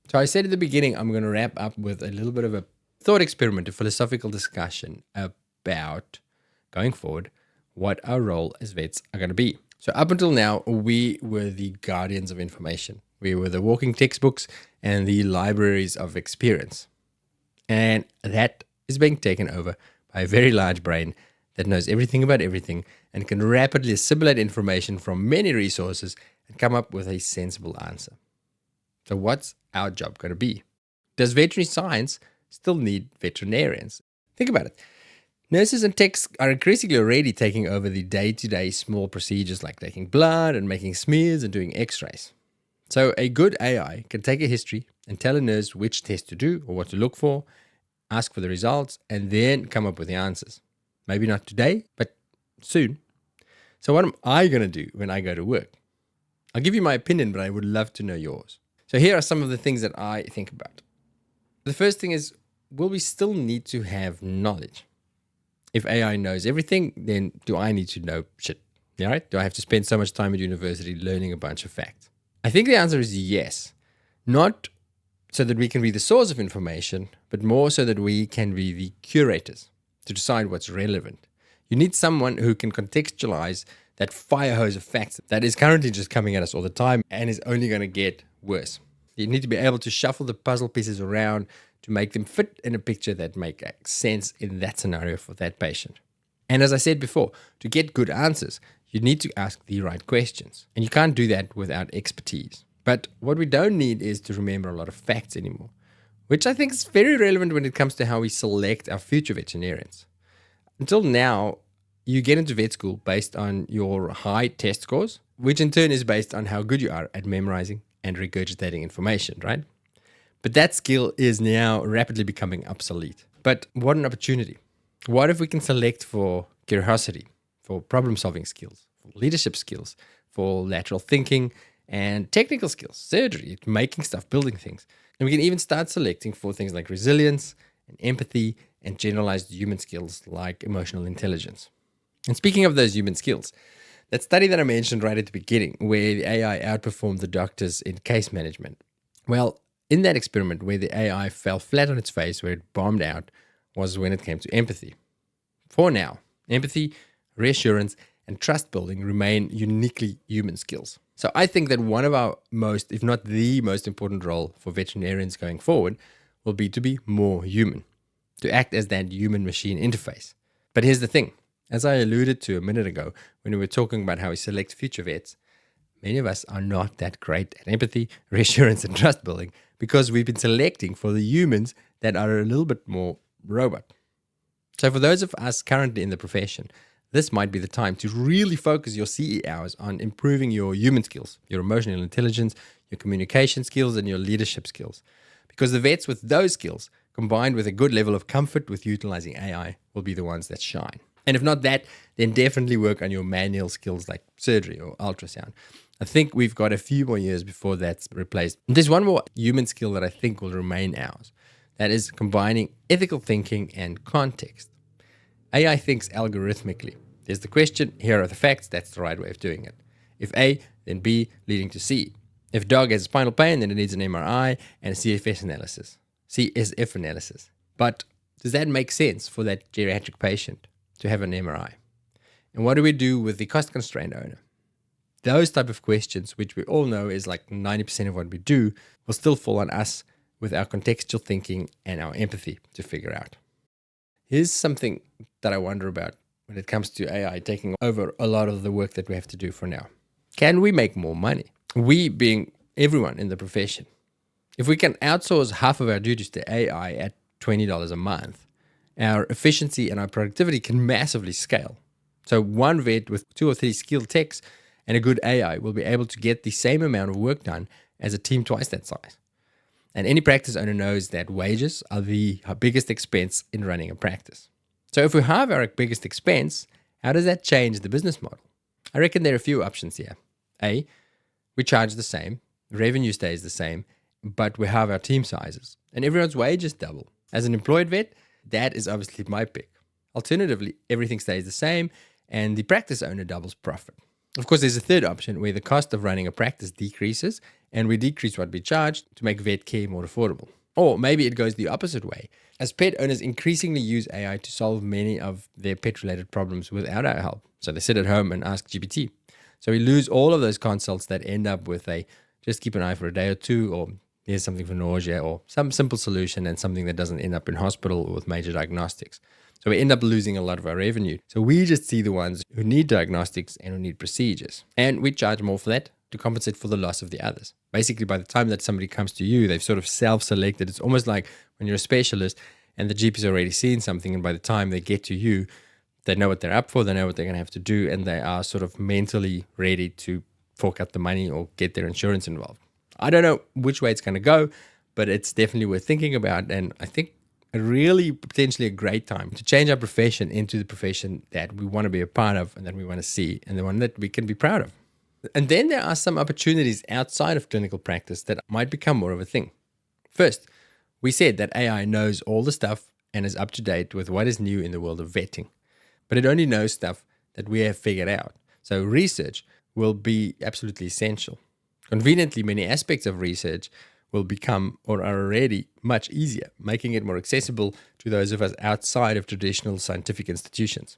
So I said at the beginning, I'm going to wrap up with a little bit of a thought experiment, a philosophical discussion about, going forward, what our role as vets are going to be. So up until now, we were the guardians of information. We were the walking textbooks and the libraries of experience. And that is being taken over by a very large brain that knows everything about everything and can rapidly assimilate information from many resources and come up with a sensible answer. So what's our job going to be? Does veterinary science still need veterinarians? Think about it. Nurses and techs are increasingly already taking over the day-to-day small procedures like taking blood and making smears and doing x-rays. So a good AI can take a history and tell a nurse which test to do or what to look for, ask for the results, and then come up with the answers. Maybe not today, but soon. So what am I going to do when I go to work? I'll give you my opinion, but I would love to know yours. So here are some of the things that I think about. The first thing is, will we still need to have knowledge? If AI knows everything, then do I need to know shit? Yeah, right? Do I have to spend so much time at university learning a bunch of facts? I think the answer is yes. Not so that we can be the source of information, but more so that we can be the curators to decide what's relevant. You need someone who can contextualize that fire hose of facts that is currently just coming at us all the time and is only going to get worse. You need to be able to shuffle the puzzle pieces around to make them fit in a picture that makes sense in that scenario for that patient. And as I said before, to get good answers, you need to ask the right questions. And you can't do that without expertise. But what we don't need is to remember a lot of facts anymore, which I think is very relevant when it comes to how we select our future veterinarians. Until now, you get into vet school based on your high test scores, which in turn is based on how good you are at memorizing and regurgitating information, right? But that skill is now rapidly becoming obsolete. But what an opportunity. What if we can select for curiosity, for problem-solving skills, for leadership skills, for lateral thinking, and technical skills, surgery, making stuff, building things. And we can even start selecting for things like resilience and empathy and generalized human skills like emotional intelligence. And speaking of those human skills, that study that I mentioned right at the beginning, where the AI outperformed the doctors in case management. Well, in that experiment where the AI fell flat on its face, where it bombed out, was when it came to empathy. For now, empathy, reassurance, and trust building remain uniquely human skills. So I think that one of our most, if not the most important role for veterinarians going forward will be to be more human, to act as that human-machine interface. But here's the thing. As I alluded to a minute ago when we were talking about how we select future vets, many of us are not that great at empathy, reassurance, and trust building because we've been selecting for the humans that are a little bit more robot. So for those of us currently in the profession, this might be the time to really focus your CE hours on improving your human skills, your emotional intelligence, your communication skills, and your leadership skills. Because the vets with those skills, combined with a good level of comfort with utilizing AI, will be the ones that shine. And if not that, then definitely work on your manual skills like surgery or ultrasound. I think we've got a few more years before that's replaced. There's one more human skill that I think will remain ours. That is combining ethical thinking and context. AI thinks algorithmically. There's the question, here are the facts, that's the right way of doing it. If A, then B, leading to C. If dog has spinal pain, then it needs an MRI and a CSF analysis. But does that make sense for that geriatric patient to have an MRI? And what do we do with the cost-constrained owner? Those type of questions, which we all know is like 90% of what we do, will still fall on us with our contextual thinking and our empathy to figure out. Here's something that I wonder about when it comes to AI taking over a lot of the work that we have to do for now. Can we make more money? We being everyone in the profession. If we can outsource half of our duties to AI at $20 a month, our efficiency and our productivity can massively scale. So one vet with 2 or 3 skilled techs and a good AI will be able to get the same amount of work done as a team twice that size. And any practice owner knows that wages are the biggest expense in running a practice. So if we halve our biggest expense, how does that change the business model? I reckon there are a few options here. A, we charge the same, revenue stays the same, but we halve our team sizes, and everyone's wages double. As an employed vet, that is obviously my pick. Alternatively, everything stays the same and the practice owner doubles profit. Of course, there's a third option where the cost of running a practice decreases and we decrease what we charge to make vet care more affordable. Or maybe it goes the opposite way, as pet owners increasingly use AI to solve many of their pet-related problems without our help. So they sit at home and ask GPT. So we lose all of those consults that end up with a just keep an eye for a day or two, or here's something for nausea, or some simple solution and something that doesn't end up in hospital or with major diagnostics. So we end up losing a lot of our revenue. So we just see the ones who need diagnostics and who need procedures. And we charge more for that to compensate for the loss of the others. Basically, by the time that somebody comes to you, they've sort of self-selected. It's almost like when you're a specialist and the GP's already seen something, and by the time they get to you, they know what they're up for, they know what they're going to have to do, and they are sort of mentally ready to fork out the money or get their insurance involved. I don't know which way it's going to go, but it's definitely worth thinking about, and I think really potentially a great time to change our profession into the profession that we want to be a part of and that we want to see and the one that we can be proud of. And then there are some opportunities outside of clinical practice that might become more of a thing. First, we said that AI knows all the stuff and is up to date with what is new in the world of vetting, but it only knows stuff that we have figured out. So research will be absolutely essential. Conveniently, many aspects of research will become or are already much easier, making it more accessible to those of us outside of traditional scientific institutions.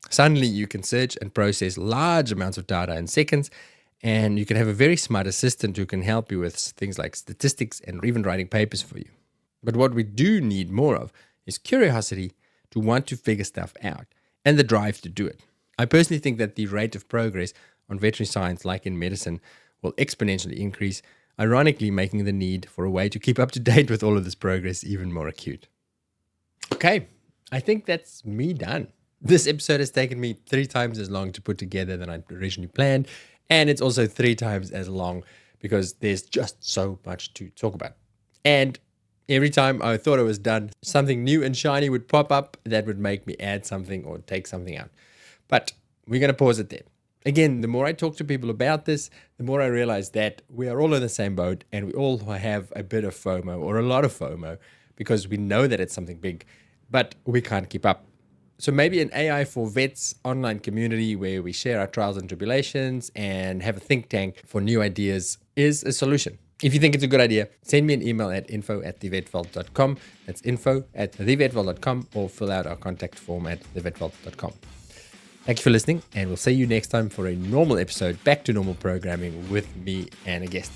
Suddenly, you can search and process large amounts of data in seconds, and you can have a very smart assistant who can help you with things like statistics and even writing papers for you. But what we do need more of is curiosity to want to figure stuff out and the drive to do it. I personally think that the rate of progress on veterinary science, like in medicine, will exponentially increase, ironically making the need for a way to keep up to date with all of this progress even more acute. Okay, I think that's me done. This episode has taken me 3 times as long to put together than I originally planned, and it's also 3 times as long because there's just so much to talk about. And every time I thought I was done, something new and shiny would pop up that would make me add something or take something out. But we're going to pause it there. Again, the more I talk to people about this, the more I realize that we are all in the same boat and we all have a bit of FOMO or a lot of FOMO because we know that it's something big, but we can't keep up. So maybe an AI for Vets online community where we share our trials and tribulations and have a think tank for new ideas is a solution. If you think it's a good idea, send me an email at info@thevetvault.com. That's info@thevetvault.com, or fill out our contact form at thevetvault.com. Thank you for listening, and we'll see you next time for a normal episode, back to normal programming with me and a guest.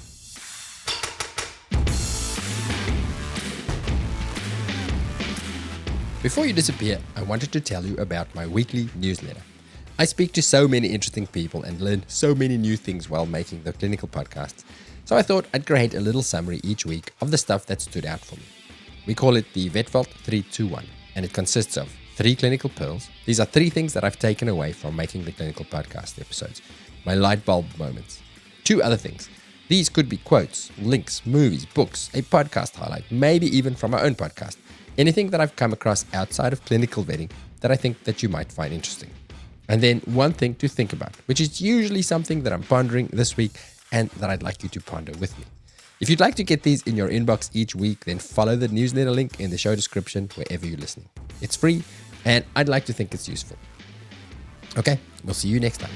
Before you disappear, I wanted to tell you about my weekly newsletter. I speak to so many interesting people and learn so many new things while making the clinical podcasts. So I thought I'd create a little summary each week of the stuff that stood out for me. We call it the VetVault 321, and it consists of 3 clinical pearls. These are 3 things that I've taken away from making the clinical podcast episodes. My light bulb moments. 2 other things. These could be quotes, links, movies, books, a podcast highlight, maybe even from my own podcast. Anything that I've come across outside of clinical vetting that I think that you might find interesting. And then 1 thing to think about, which is usually something that I'm pondering this week and that I'd like you to ponder with me. If you'd like to get these in your inbox each week, then follow the newsletter link in the show description wherever you're listening. It's free, and I'd like to think it's useful. Okay, we'll see you next time.